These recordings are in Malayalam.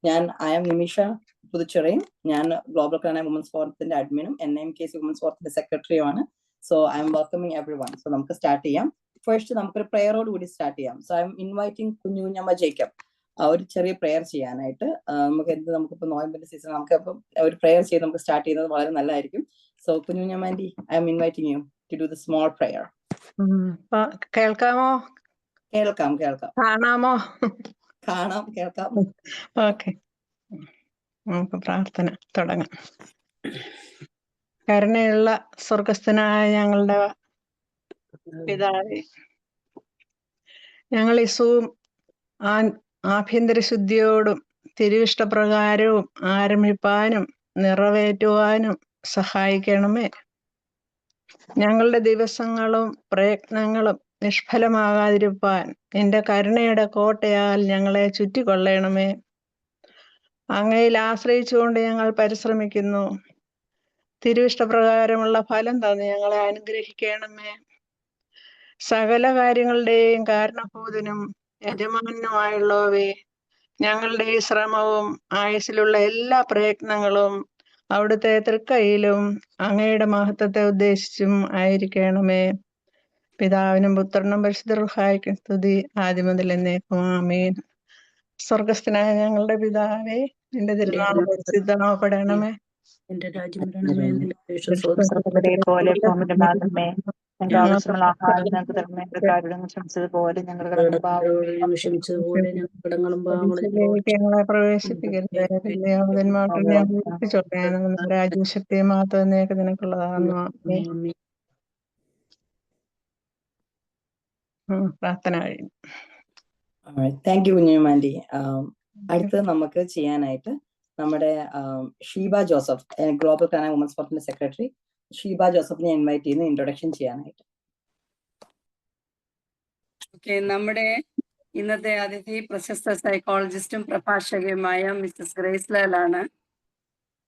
I am Nimisha Puducherry. ഞാൻ ഗ്ലോബൽ കനായ വുമൻസ് ഫോറത്തിന്റെ അഡ്മിനും NMKC വുമൻസ് ഫോറത്തിന്റെ സെക്രട്ടറിയുമാണ്. So I am welcoming everyone. സോ നമുക്ക് സ്റ്റാർട്ട് ചെയ്യാം. ഫസ്റ്റ് നമുക്കൊരു പ്രെയറോട് കൂടി സ്റ്റാർട്ട് ചെയ്യാം. So I am inviting Kunjukunjamma Jacob ഒരു ചെറിയ പ്രെയർ ചെയ്യാനായിട്ട്. നമുക്കിപ്പോൾ നോയമ്പിന്റെ സീസൺ, നമുക്ക് അപ്പം ഒരു പ്രെയർ ചെയ്ത് നമുക്ക് സ്റ്റാർട്ട് ചെയ്യുന്നത് വളരെ നല്ലതായിരിക്കും. So Kunjukunjamma aunty, I am inviting you to do the small prayer. കേൾക്കാമോ? കേൾക്കാം. കാണാമോ? കാണാം, കേൾക്കാം. ഓക്കെ, നമുക്ക് പ്രാർത്ഥന തുടങ്ങാം. കരുണയുള്ള സ്വർഗസ്ഥനായ ഞങ്ങളുടെ പിതാവേ, ഞങ്ങൾ ഇസുവും ആഭ്യന്തര ശുദ്ധിയോടും തിരുവിഷ്ടപ്രകാരവും ആരംഭിപ്പാനും നിറവേറ്റുവാനും സഹായിക്കണമേ. ഞങ്ങളുടെ ദിവസങ്ങളും പ്രയത്നങ്ങളും നിഷ്ഫലമാകാതിരിപ്പാൻ നിന്റെ കരുണയുടെ കോട്ടയാൽ ഞങ്ങളെ ചുറ്റിക്കൊള്ളണമേ. അങ്ങയിൽ ആശ്രയിച്ചുകൊണ്ട് ഞങ്ങൾ പരിശ്രമിക്കുന്നു. തിരുവിഷ്ടപ്രകാരമുള്ള ഫലം തന്ന് ഞങ്ങളെ അനുഗ്രഹിക്കണമേ. സകല കാര്യങ്ങളുടെയും കാരണഭൂതനും യജമാനുമായുള്ളവേ, ഞങ്ങളുടെ ഈ ശ്രമവും ആയുസ്സിലുള്ള എല്ലാ പ്രയത്നങ്ങളും അവിടുത്തെ തൃക്കൈയിലും അങ്ങയുടെ മഹത്വത്തെ ഉദ്ദേശിച്ചും ആയിരിക്കണമേ. പിതാവിനും പുത്രനും പരിശുദ്ധ റൂഹായ്ക്കും സ്തുതി, ആദ്യം മുതൽ എന്നേക്കും ആമേൻ. സ്വർഗസ്ഥനായ ഞങ്ങളുടെ പിതാവേ, നിന്റെ തിരുനാമം പരിശുദ്ധമാക്കപ്പെടണമേ. എന്റെ രാജ്യം വരണമേ. പോലെ ഭൂമിയിലുണ്ടാകണമേ. ഞങ്ങൾക്ക് ആവശ്യമുള്ള ആഹാരം ഞങ്ങൾക്ക് തരണമേ. ഞങ്ങളുടെ കാര്യം ക്ഷമിച്ചതുപോലെ ഞങ്ങളുടെ ക്ഷമിച്ചതുപോലെ ഞങ്ങളുടെ കടങ്ങളും പാവങ്ങളും ഞങ്ങളെ പ്രവേശിപ്പിക്കരുത്, രാജ്യശക്തിയെ മാത്രം നിനക്കുള്ളതാകുന്നു. പ്രാർത്ഥന കഴിയും. Thank you Kunjumma aunty. അടുത്തത് നമുക്ക് ചെയ്യാനായിട്ട് നമ്മുടെ Sheeba Joseph, global Knanaya women's ഫോറത്തിന്റെ സെക്രട്ടറി ഷീബ ജോസഫിനെ ഇൻവൈറ്റ് ചെയ്യുന്നു ഇൻട്രൊഡക്ഷൻ ചെയ്യാനായിട്ട്. ഓക്കെ, നമ്മുടെ ഇന്നത്തെ അതിഥി പ്രശസ്ത സൈക്കോളജിസ്റ്റും പ്രഭാഷകയുമായ മിസ്സസ് ഗ്രേസ് ലാലാണ്.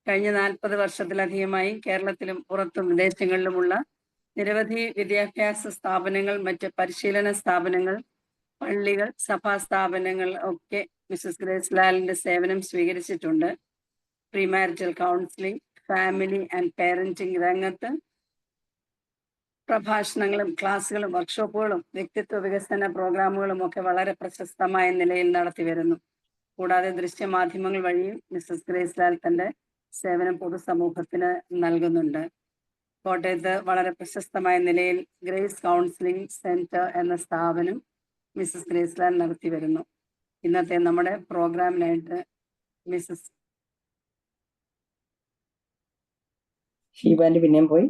കഴിഞ്ഞ 40 വർഷത്തിലധികമായി കേരളത്തിലും പുറത്തും വിദേശങ്ങളിലുമുള്ള നിരവധി വിദ്യാഭ്യാസ സ്ഥാപനങ്ങൾ, മറ്റ് പരിശീലന സ്ഥാപനങ്ങൾ, പള്ളികൾ, സഭാ സ്ഥാപനങ്ങൾ ഒക്കെ മിസ്സസ് ഗ്രേസ് ലാലിന്റെ സേവനം സ്വീകരിച്ചിട്ടുണ്ട്. Premarital counselling, family and parenting രംഗത്ത് പ്രഭാഷണങ്ങളും ക്ലാസ്സുകളും വർക്ക്ഷോപ്പുകളും വ്യക്തിത്വ വികസന പ്രോഗ്രാമുകളും ഒക്കെ വളരെ പ്രശസ്തമായ നിലയിൽ നടത്തി വരുന്നു. കൂടാതെ ദൃശ്യമാധ്യമങ്ങൾ വഴിയും മിസ്സസ് ഗ്രേസ് ലാൽ തന്റെ സേവനം പൊതുസമൂഹത്തിന് നൽകുന്നുണ്ട്. കോട്ടയത്ത് വളരെ പ്രശസ്തമായ നിലയിൽ ഗ്രേസ് കൗൺസിലിംഗ് സെന്റർ എന്ന സ്ഥാപനം മിസ്സസ് ഗ്രേസ് ലാൽ നടത്തി വരുന്നു. ഇന്നത്തെ നമ്മുടെ പ്രോഗ്രാമിനായിട്ട് മിസ്സസ് ഷീബാന്റെ പിന്നെയും പോയി,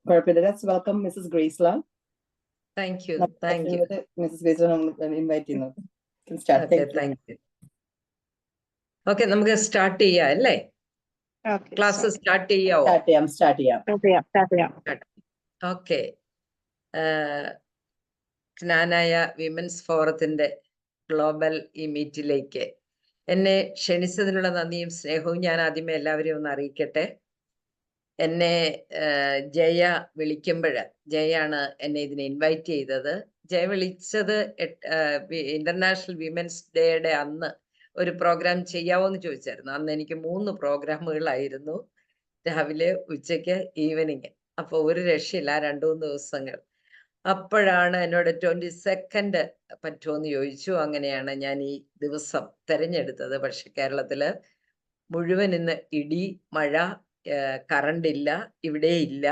കുഴപ്പമില്ല. Let's welcome Mrs Grace Lal. Thank you. Mrs Grace Lal invite ചെയ്യുന്നു. ഓക്കെ, നമുക്ക് സ്റ്റാർട്ട് ചെയ്യാം അല്ലേ? ക്ലാസ് സ്റ്റാർട്ട് ചെയ്യാവോ? സ്റ്റാർട്ട് ചെയ്യാം. ഓക്കെ, ജ്ഞാനായ വിമൻസ് ഫോറത്തിന്റെ ഗ്ലോബൽ ഈ മീറ്റിലേക്ക് എന്നെ ക്ഷണിച്ചതിനുള്ള നന്ദിയും സ്നേഹവും ഞാൻ ആദ്യമേ എല്ലാവരെയും ഒന്ന് അറിയിക്കട്ടെ. എന്നെ ജയ ജയാണ് എന്നെ ഇതിനെ ഇൻവൈറ്റ് ചെയ്തത്. ജയ വിളിച്ചത് ഇന്റർനാഷണൽ വിമൻസ് ഡേയുടെ അന്ന് ഒരു പ്രോഗ്രാം ചെയ്യാവോ എന്ന് ചോദിച്ചായിരുന്നു. അന്ന് എനിക്ക് 3 പ്രോഗ്രാമുകളായിരുന്നു, രാവിലെ, ഉച്ചയ്ക്ക്, ഈവനിങ്. അപ്പോൾ ഒരു രക്ഷയില്ല 2-3 ദിവസങ്ങൾ. അപ്പോഴാണ് എന്നോട് 22nd പറ്റുമെന്ന് ചോദിച്ചു. അങ്ങനെയാണ് ഞാൻ ഈ ദിവസം തിരഞ്ഞെടുത്തത്. പക്ഷെ കേരളത്തില് മുഴുവൻ ഇന്ന് ഇടി, മഴ, കറണ്ട് ഇല്ല, ഇവിടെ ഇല്ല.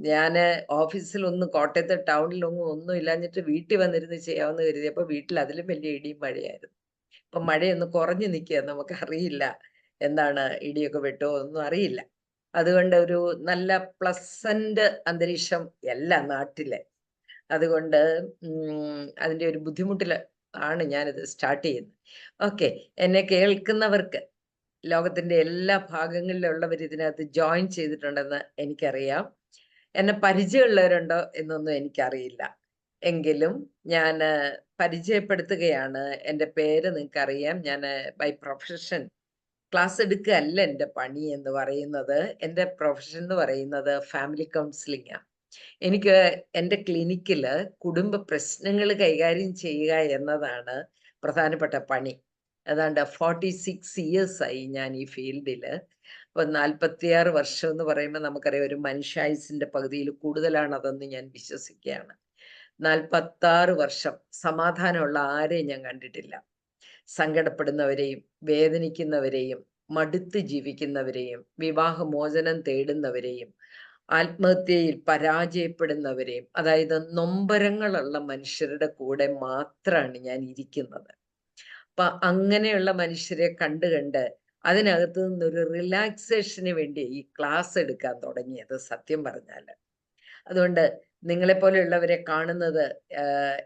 ഞാൻ ഓഫീസിലൊന്നും, കോട്ടയത്തെ ടൗണിലൊന്നും ഒന്നും ഇല്ലാഞ്ഞിട്ട് വീട്ടിൽ വന്നിരുന്ന് ചെയ്യാമെന്ന് കരുതിയപ്പോൾ വീട്ടിൽ അതിലും വലിയ ഇടിയും മഴയായിരുന്നു. ഇപ്പൊ മഴയൊന്ന് കുറഞ്ഞു നിൽക്കുക, നമുക്കറിയില്ല എന്താണ്, ഇടിയൊക്കെ വെട്ടോ ഒന്നും അറിയില്ല. അതുകൊണ്ട് ഒരു നല്ല പ്ലസന്റ് അന്തരീക്ഷം എല്ലാ നാട്ടിലെ. അതുകൊണ്ട് അതിൻ്റെ ഒരു ബുദ്ധിമുട്ടിൽ ആണ് ഞാനിത് സ്റ്റാർട്ട് ചെയ്യുന്നത്. ഓക്കെ, എന്നെ കേൾക്കുന്നവർക്ക് ലോകത്തിന്റെ എല്ലാ ഭാഗങ്ങളിലുള്ളവർ ഇതിനകത്ത് ജോയിൻ ചെയ്തിട്ടുണ്ടെന്ന് എനിക്കറിയാം. എന്നെ പരിചയമുള്ളവരുണ്ടോ എന്നൊന്നും എനിക്കറിയില്ല. എങ്കിലും ഞാൻ പരിചയപ്പെടുത്തുകയാണ്. എൻ്റെ പേര് നിങ്ങൾക്കറിയാം. ഞാൻ ബൈ പ്രൊഫഷൻ ക്ലാസ് എടുക്കുകയല്ല എൻ്റെ പണി എന്ന് പറയുന്നത്. എൻ്റെ പ്രൊഫഷൻ എന്ന് പറയുന്നത് ഫാമിലി കൗൺസിലിംഗ് ആണ്. എനിക്ക് എൻ്റെ ക്ലിനിക്കിൽ കുടുംബ പ്രശ്നങ്ങൾ കൈകാര്യം ചെയ്യുക എന്നതാണ് പ്രധാനപ്പെട്ട പണി. ഏതാണ്ട് 46 years ആയി ഞാൻ ഈ ഫീൽഡിൽ. അപ്പൊ 46 വർഷം എന്ന് പറയുമ്പോൾ നമുക്കറിയാം ഒരു മനുഷ്യായുസിന്റെ പകുതിയിൽ കൂടുതലാണ് അതെന്ന് ഞാൻ വിശ്വസിക്കുകയാണ്. 46 വർഷം സമാധാനമുള്ള ആരെയും ഞാൻ കണ്ടിട്ടില്ല. സങ്കടപ്പെടുന്നവരെയും വേദനിക്കുന്നവരെയും മടുത്ത് ജീവിക്കുന്നവരെയും വിവാഹമോചനം തേടുന്നവരെയും ആത്മഹത്യയിൽ പരാജയപ്പെടുന്നവരെയും, അതായത് നൊമ്പരങ്ങളുള്ള മനുഷ്യരുടെ കൂടെ മാത്രമാണ് ഞാൻ ഇരിക്കുന്നത്. അപ്പൊ അങ്ങനെയുള്ള മനുഷ്യരെ കണ്ട് അതിനകത്ത് നിന്നൊരു റിലാക്സേഷന് വേണ്ടി ഈ ക്ലാസ് എടുക്കാൻ തുടങ്ങിയത് സത്യം പറഞ്ഞാൽ. അതുകൊണ്ട് നിങ്ങളെപ്പോലെയുള്ളവരെ കാണുന്നത്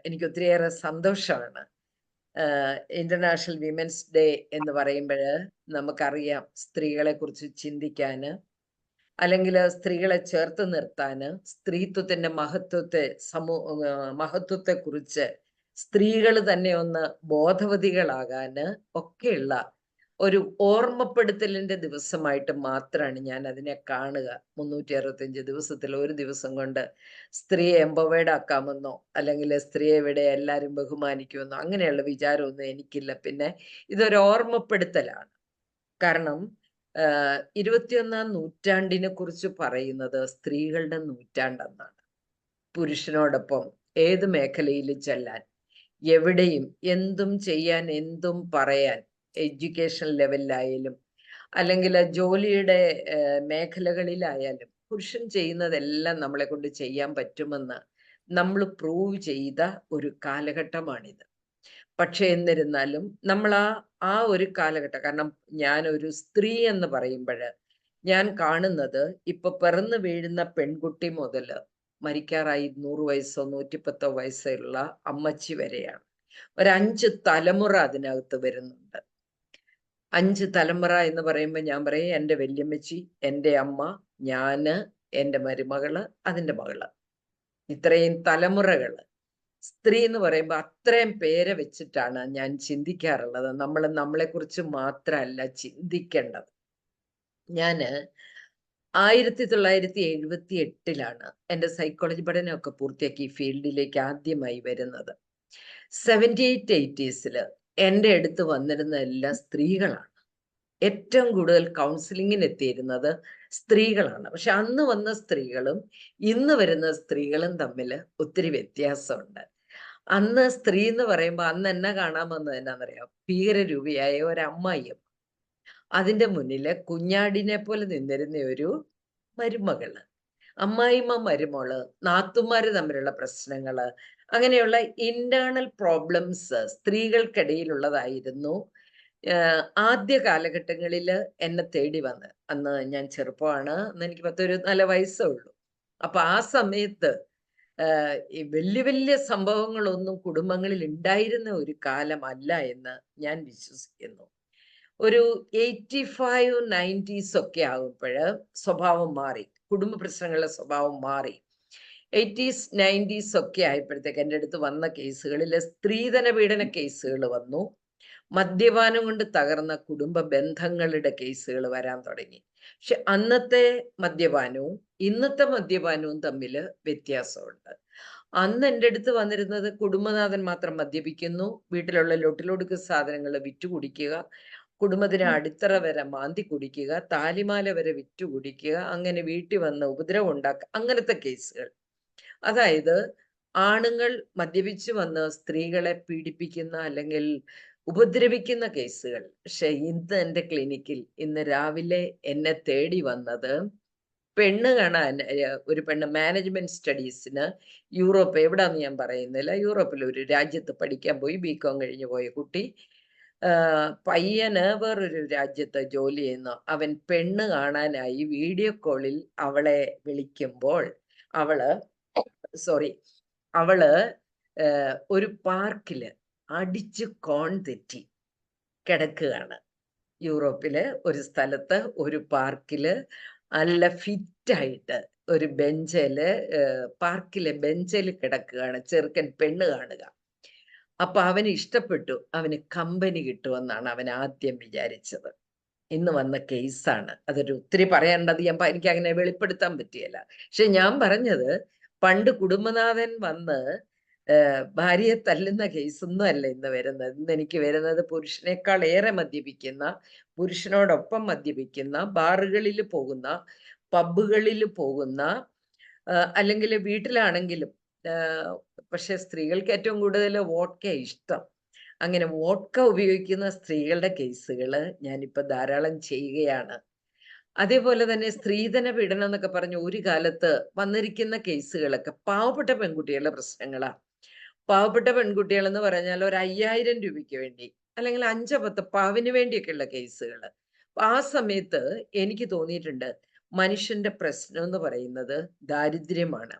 എനിക്ക് ഒത്തിരിയേറെ സന്തോഷമാണ്. ഇന്റർനാഷണൽ വിമൻസ് ഡേ എന്ന് പറയുമ്പോൾ നമുക്കറിയാം സ്ത്രീകളെ കുറിച്ച് ചിന്തിക്കാന്, അല്ലെങ്കിൽ സ്ത്രീകളെ ചേർത്ത് നിർത്താന്, സ്ത്രീത്വത്തിന്റെ മഹത്വത്തെ കുറിച്ച് സ്ത്രീകൾ തന്നെ ഒന്ന് ബോധവതികളാകാന് ഒക്കെയുള്ള ഒരു ഓർമ്മപ്പെടുത്തലിന്റെ ദിവസമായിട്ട് മാത്രമാണ് ഞാൻ അതിനെ കാണുക. 365 ദിവസത്തിൽ ഒരു ദിവസം കൊണ്ട് സ്ത്രീയെ എംപവേർഡ് ആക്കാമെന്നോ അല്ലെങ്കിൽ സ്ത്രീയെ ഇവിടെ എല്ലാവരും ബഹുമാനിക്കുമെന്നോ അങ്ങനെയുള്ള വിചാരമൊന്നും എനിക്കില്ല. പിന്നെ ഇതൊരു ഓർമ്മപ്പെടുത്തലാണ്. കാരണം 21ാം നൂറ്റാണ്ടിനെ കുറിച്ച് പറയുന്നത് സ്ത്രീകളുടെ നൂറ്റാണ്ടെന്നാണ്. പുരുഷനോടൊപ്പം ഏത് മേഖലയിൽ ചെല്ലാൻ, എവിടെയും എന്തും ചെയ്യാൻ, എന്തും പറയാൻ, എഡ്യൂക്കേഷൻ ലെവലിലായാലും അല്ലെങ്കിൽ ജോലിയുടെ മേഖലകളിലായാലും പുരുഷൻ ചെയ്യുന്നതെല്ലാം നമ്മളെ കൊണ്ട് ചെയ്യാൻ പറ്റുമെന്ന് നമ്മൾ പ്രൂവ് ചെയ്ത ഒരു കാലഘട്ടമാണിത്. പക്ഷെ എന്നിരുന്നാലും നമ്മൾ ആ ഒരു കാലഘട്ടം, കാരണം ഞാൻ ഒരു സ്ത്രീ എന്ന് പറയുമ്പോൾ ഞാൻ കാണുന്നത് ഇപ്പൊ പിറന്നു വീഴുന്ന പെൺകുട്ടി മുതൽ മരിക്കാറായി 100 വയസ്സോ 110 വയസ്സുള്ള അമ്മച്ചി വരെയാണ്. ഒരു 5 തലമുറ അതിനകത്ത് വരുന്നുണ്ട്. 5 തലമുറ എന്ന് പറയുമ്പോൾ ഞാൻ പറയും എൻ്റെ വല്യമ്മച്ചി, എൻ്റെ അമ്മ, ഞാന്, എൻ്റെ മരുമകള്, അതിൻ്റെ മകള്, ഇത്രയും തലമുറകള്. സ്ത്രീ എന്ന് പറയുമ്പോൾ അത്രയും പേരെ വെച്ചിട്ടാണ് ഞാൻ ചിന്തിക്കാറുള്ളത്. നമ്മൾ നമ്മളെക്കുറിച്ച് മാത്രമല്ല ചിന്തിക്കേണ്ടത്. ഞാന് 1978 എൻ്റെ സൈക്കോളജി പഠനമൊക്കെ പൂർത്തിയാക്കി ഈ ഫീൽഡിലേക്ക് ആദ്യമായി വരുന്നത്. 78, 80s എൻ്റെ അടുത്ത് വന്നിരുന്ന എല്ലാ സ്ത്രീകളാണ്. ഏറ്റവും കൂടുതൽ കൗൺസിലിങ്ങിന് എത്തിയിരുന്നത് സ്ത്രീകളാണ്. പക്ഷെ അന്ന് വന്ന സ്ത്രീകളും ഇന്ന് വരുന്ന സ്ത്രീകളും തമ്മിൽ ഒത്തിരി വ്യത്യാസമുണ്ട്. അന്ന് സ്ത്രീ എന്ന് പറയുമ്പോൾ അന്ന് എന്നെ കാണാൻ വന്നത് എന്നാന്നറിയാം, ഭീകരരൂപിയായ ഒരമ്മായിയും അതിന്റെ മുന്നില് കുഞ്ഞാടിനെ പോലെ നിന്നിരുന്ന ഒരു മരുമകള്, അമ്മായിമ്മ മരുമോള്, നാത്തുമാര് തമ്മിലുള്ള പ്രശ്നങ്ങള്, അങ്ങനെയുള്ള ഇന്റേണൽ പ്രോബ്ലംസ് സ്ത്രീകൾക്കിടയിലുള്ളതായിരുന്നു ആദ്യ കാലഘട്ടങ്ങളിൽ എന്നെ തേടി വന്ന്. അന്ന് ഞാൻ ചെറുപ്പമാണ്, അന്ന് എനിക്ക് 14 വയസ്സേ ഉള്ളൂ. അപ്പൊ ആ സമയത്ത് ഈ വലിയ വലിയ സംഭവങ്ങളൊന്നും കുടുംബങ്ങളിൽ ഉണ്ടായിരുന്ന ഒരു കാലമല്ല എന്ന് ഞാൻ വിശ്വസിക്കുന്നു. ഒരു 85, 90s ഒക്കെ ആകുമ്പോൾ സ്വഭാവം മാറി, കുടുംബ പ്രശ്നങ്ങളുടെ സ്വഭാവം മാറി. 80s, 90s ഒക്കെ ആയപ്പോഴത്തേക്ക് എൻ്റെ അടുത്ത് വന്ന കേസുകളിൽ സ്ത്രീധന പീഡന കേസുകൾ വന്നു. മദ്യപാനം കൊണ്ട് തകർന്ന കുടുംബ ബന്ധങ്ങളുടെ കേസുകൾ വരാൻ തുടങ്ങി. പക്ഷെ അന്നത്തെ മദ്യപാനവും ഇന്നത്തെ മദ്യപാനവും തമ്മിൽ വ്യത്യാസമുണ്ട്. അന്ന് എൻ്റെ അടുത്ത് വന്നിരുന്നത് കുടുംബനാഥൻ മാത്രം മദ്യപിക്കുന്നു, വീട്ടിലുള്ള ലൊട്ടിലൊടുക്ക് സാധനങ്ങൾ വിറ്റുകുടിക്കുക, കുടുംബത്തിന് അടിത്തറ വരെ മാന്തി കുടിക്കുക, താലിമാല വരെ വിറ്റുകുടിക്കുക, അങ്ങനെ വീട്ടിൽ വന്ന് ഉപദ്രവം ഉണ്ടാക്കുക, അങ്ങനത്തെ കേസുകൾ. അതായത് ആണുങ്ങൾ മദ്യപിച്ച് വന്ന് സ്ത്രീകളെ പീഡിപ്പിക്കുന്ന അല്ലെങ്കിൽ ഉപദ്രവിക്കുന്ന കേസുകൾ. പക്ഷെ ഇന്ന് എൻ്റെ ക്ലിനിക്കിൽ ഇന്ന് രാവിലെ എന്നെ തേടി വന്നത് പെണ്ണ് കാണാൻ ഒരു പെണ്ണ് മാനേജ്മെന്റ് സ്റ്റഡീസിന് യൂറോപ്പ്, എവിടാന്ന് ഞാൻ പറയുന്നില്ല, യൂറോപ്പിൽ ഒരു രാജ്യത്ത് പഠിക്കാൻ പോയി, BCom കഴിഞ്ഞു പോയ കുട്ടി. പയ്യന് വേറൊരു രാജ്യത്ത് ജോലി ചെയ്യുന്നു. അവൻ പെണ്ണ് കാണാനായി വീഡിയോ കോളിൽ അവളെ വിളിക്കുമ്പോൾ അവള് ഒരു പാർക്കില് അടിച്ച് കോൺ തെറ്റി കിടക്കുകയാണ്. യൂറോപ്പില് ഒരു സ്ഥലത്ത് ഒരു പാർക്കില് നല്ല ഫിറ്റായിട്ട് ഒരു പാർക്കിലെ ബെഞ്ചിൽ കിടക്കുകയാണ്. ചെറുക്കൻ പെണ്ണ് കാണുക. അപ്പൊ അവന് ഇഷ്ടപ്പെട്ടു, അവന് കമ്പനി കിട്ടുമെന്നാണ് അവൻ ആദ്യം വിചാരിച്ചത്. ഇന്ന് വന്ന കേസാണ്. അതൊരു ഒത്തിരി പറയാനുള്ളത്, എനിക്ക് അങ്ങനെ വെളിപ്പെടുത്താൻ പറ്റിയല്ല. പക്ഷെ ഞാൻ പറഞ്ഞത്, പണ്ട് കുടുംബനാഥൻ വന്ന് ഭാര്യയെ തല്ലുന്ന കേസൊന്നും അല്ല ഇന്ന് വരുന്നത്. ഇന്ന് എനിക്ക് വരുന്നത് പുരുഷനേക്കാൾ ഏറെ മദ്യപിക്കുന്ന, പുരുഷനോടൊപ്പം മദ്യപിക്കുന്ന, ബാറുകളിൽ പോകുന്ന, പബ്ബുകളിൽ പോകുന്ന, അല്ലെങ്കിൽ വീട്ടിലാണെങ്കിലും. പക്ഷെ സ്ത്രീകൾക്ക് ഏറ്റവും കൂടുതൽ വോഡ്ക ഇഷ്ടം. അങ്ങനെ വോഡ്ക ഉപയോഗിക്കുന്ന സ്ത്രീകളുടെ കേസുകൾ ഞാനിപ്പോൾ ധാരാളം ചെയ്യുകയാണ്. അതേപോലെ തന്നെ സ്ത്രീധന പീഡനം എന്നൊക്കെ പറഞ്ഞ് ഒരു കാലത്ത് വന്നിരിക്കുന്ന കേസുകളൊക്കെ പാവപ്പെട്ട പെൺകുട്ടികളുടെ പ്രശ്നങ്ങളാണ്. പാവപ്പെട്ട പെൺകുട്ടികൾ എന്ന് പറഞ്ഞാൽ ഒരു 5000 രൂപയ്ക്ക് വേണ്ടി അല്ലെങ്കിൽ 5-10 പവന് വേണ്ടിയൊക്കെയുള്ള കേസുകൾ. ആ സമയത്ത് എനിക്ക് തോന്നിയിട്ടുണ്ട് മനുഷ്യന്റെ പ്രശ്നം എന്ന് പറയുന്നത് ദാരിദ്ര്യമാണ്,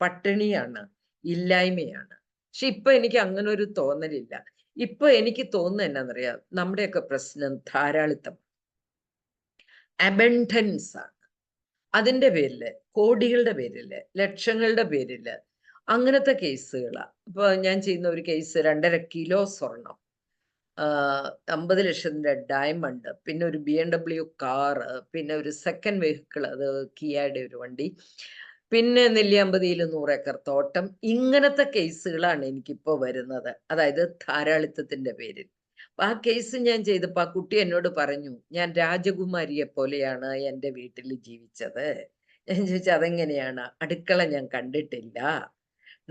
പട്ടിണിയാണ്, ഇല്ലായ്മയാണ്. പക്ഷെ ഇപ്പൊ എനിക്ക് അങ്ങനെ ഒരു തോന്നലില്ല. ഇപ്പൊ എനിക്ക് തോന്നുന്നത് എന്നാന്നറിയാം, നമ്മുടെയൊക്കെ പ്രശ്നം ധാരാളിത്തം, അബൻഡൻസ് ആണ്. അതിന്റെ പേരില്, കോടികളുടെ പേരില്, ലക്ഷങ്ങളുടെ പേരില് അങ്ങനത്തെ കേസുകളാണ്. ഇപ്പൊ ഞാൻ ചെയ്യുന്ന ഒരു കേസ് 2.5 കിലോ സ്വർണം, 50 ലക്ഷത്തിന്റെ ഡയമണ്ട്, പിന്നെ ഒരു BMW കാറ്, പിന്നെ ഒരു സെക്കൻഡ് വെഹിക്കിൾ, അത് കിയയുടെ ഒരു വണ്ടി, പിന്നെ നെല്ലിയാമ്പതിയിൽ 100 ഏക്കർ തോട്ടം. ഇങ്ങനത്തെ കേസുകളാണ് എനിക്കിപ്പോ വരുന്നത്, അതായത് ധാരാളിത്തത്തിന്റെ പേരിൽ. ആ കേസ് ഞാൻ ചെയ്തപ്പോ ആ കുട്ടി എന്നോട് പറഞ്ഞു, ഞാൻ രാജകുമാരിയെ പോലെയാണ് എൻ്റെ വീട്ടിൽ ജീവിച്ചത്. ഞാൻ ചോദിച്ചു അതെങ്ങനെയാണ്? അടുക്കള ഞാൻ കണ്ടിട്ടില്ല,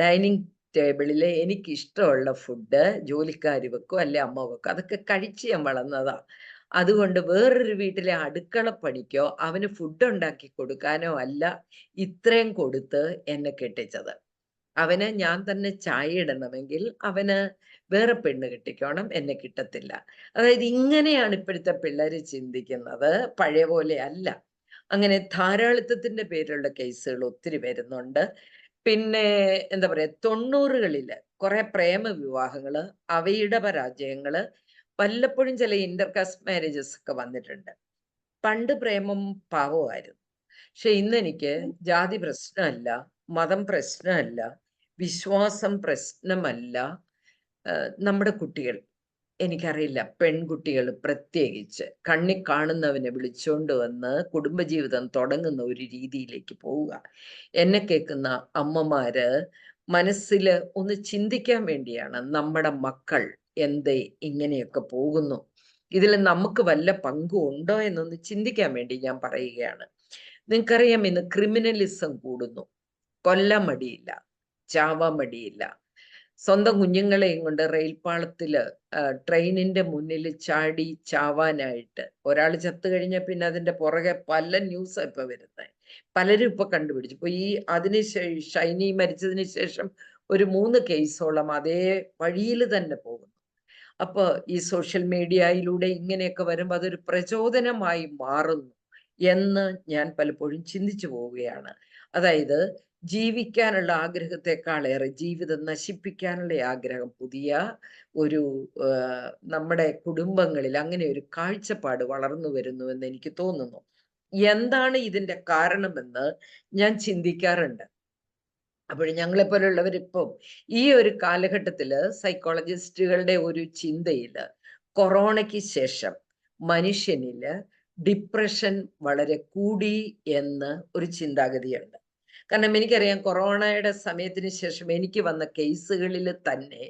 ഡൈനിങ് ടേബിളിൽ എനിക്കിഷ്ടമുള്ള ഫുഡ് ജോലിക്കാർ വെക്കും, അല്ലെ അമ്മ വെക്കും, അതൊക്കെ കഴിച്ച് ഞാൻ വളർന്നതാ. അതുകൊണ്ട് വേറൊരു വീട്ടിലെ അടുക്കള പണിക്കോ അവന് ഫുഡ് ഉണ്ടാക്കി കൊടുക്കാനോ അല്ല ഇത്രയും കൊടുത്ത് എന്നെ കെട്ടിച്ചത്. അവന് ഞാൻ തന്നെ ചായ ഇടണമെങ്കിൽ അവന് വേറെ പെണ്ണ് കെട്ടിക്കോണം, എന്നെ കിട്ടത്തില്ല. അതായത് ഇങ്ങനെയാണ് ഇപ്പോഴത്തെ പിള്ളേര് ചിന്തിക്കുന്നത്, പഴയ പോലെ അല്ല. അങ്ങനെ ധാരാളിത്തത്തിന്റെ പേരിലുള്ള കേസുകൾ ഒത്തിരി വരുന്നുണ്ട്. പിന്നെ എന്താ പറയാ, 90കളില് കുറെ പ്രേമ വിവാഹങ്ങള്, അവയുടെ പരാജയങ്ങള്, വല്ലപ്പോഴും ചില ഇന്റർകാസ്റ്റ് മാരേജസ് ഒക്കെ വന്നിട്ടുണ്ട്. പണ്ട് പ്രേമം പാവമായിരുന്നു. പക്ഷെ ഇന്ന് എനിക്ക് ജാതി പ്രശ്നമല്ല, മതം പ്രശ്നമല്ല, വിശ്വാസം പ്രശ്നമല്ല. നമ്മുടെ കുട്ടികൾ, എനിക്കറിയില്ല, പെൺകുട്ടികൾ പ്രത്യേകിച്ച് കണ്ണി കാണുന്നവനെ വിളിച്ചോണ്ട് വന്ന് കുടുംബജീവിതം തുടങ്ങുന്ന ഒരു രീതിയിലേക്ക് പോവുക. എന്നെ കേൾക്കുന്ന അമ്മമാര് മനസ്സിൽ ഒന്ന് ചിന്തിക്കാൻ വേണ്ടിയാണ്, നമ്മുടെ മക്കൾ എന്തേ ഇങ്ങനെയൊക്കെ പോകുന്നു, ഇതിൽ നമുക്ക് വല്ല പങ്കും ഉണ്ടോ എന്നൊന്ന് ചിന്തിക്കാൻ വേണ്ടി ഞാൻ പറയുകയാണ്. നിങ്ങൾക്കറിയാം, ഇന്ന് ക്രിമിനലിസം കൂടുന്നു. കൊല്ലാൻ മടിയില്ല, ചാവാൻ മടിയില്ല. സ്വന്തം കുഞ്ഞുങ്ങളെയും കൊണ്ട് റെയിൽപാളത്തില് ട്രെയിനിന്റെ മുന്നിൽ ചാടി ചാവാനായിട്ട്, ഒരാൾ ചത്തു കഴിഞ്ഞാൽ പിന്നെ അതിന്റെ പുറകെ പല ന്യൂസാണ് ഇപ്പൊ വരുന്നത്. പലരും ഇപ്പൊ കണ്ടുപിടിച്ചു. ഇപ്പൊ ഈ ഷൈനി മരിച്ചതിന് ശേഷം ഒരു 3 കേസോളം അതേ വഴിയിൽ തന്നെ പോകുന്നു. അപ്പൊ ഈ സോഷ്യൽ മീഡിയയിലൂടെ ഇങ്ങനെയൊക്കെ വരുമ്പോൾ അതൊരു പ്രചോദനമായി മാറുന്നു എന്ന് ഞാൻ പലപ്പോഴും ചിന്തിച്ചു പോവുകയാണ്. അതായത് ജീവിക്കാനുള്ള ആഗ്രഹത്തെക്കാളേറെ ജീവിതം നശിപ്പിക്കാനുള്ള ആഗ്രഹം പുതിയ ഒരു നമ്മുടെ കുടുംബങ്ങളിൽ അങ്ങനെ ഒരു കാഴ്ചപ്പാട് വളർന്നു വരുന്നുവെന്ന് എനിക്ക് തോന്നുന്നു. എന്താണ് ഇതിന്റെ കാരണമെന്ന് ഞാൻ ചിന്തിക്കാറുണ്ട്. അപ്പോൾ ഞങ്ങളെപ്പോലുള്ളവരിപ്പം ഈ ഒരു കാലഘട്ടത്തില് സൈക്കോളജിസ്റ്റുകളുടെ ഒരു ചിന്തയില് കൊറോണയ്ക്ക് ശേഷം മനുഷ്യനില് ഡിപ്രഷൻ വളരെ കൂടി എന്ന് ഒരു ചിന്താഗതിയുണ്ട്. കാരണം എനിക്കറിയാം, കൊറോണയുടെ സമയത്തിന് ശേഷം എനിക്ക് വന്ന കേസുകളിൽ തന്നെ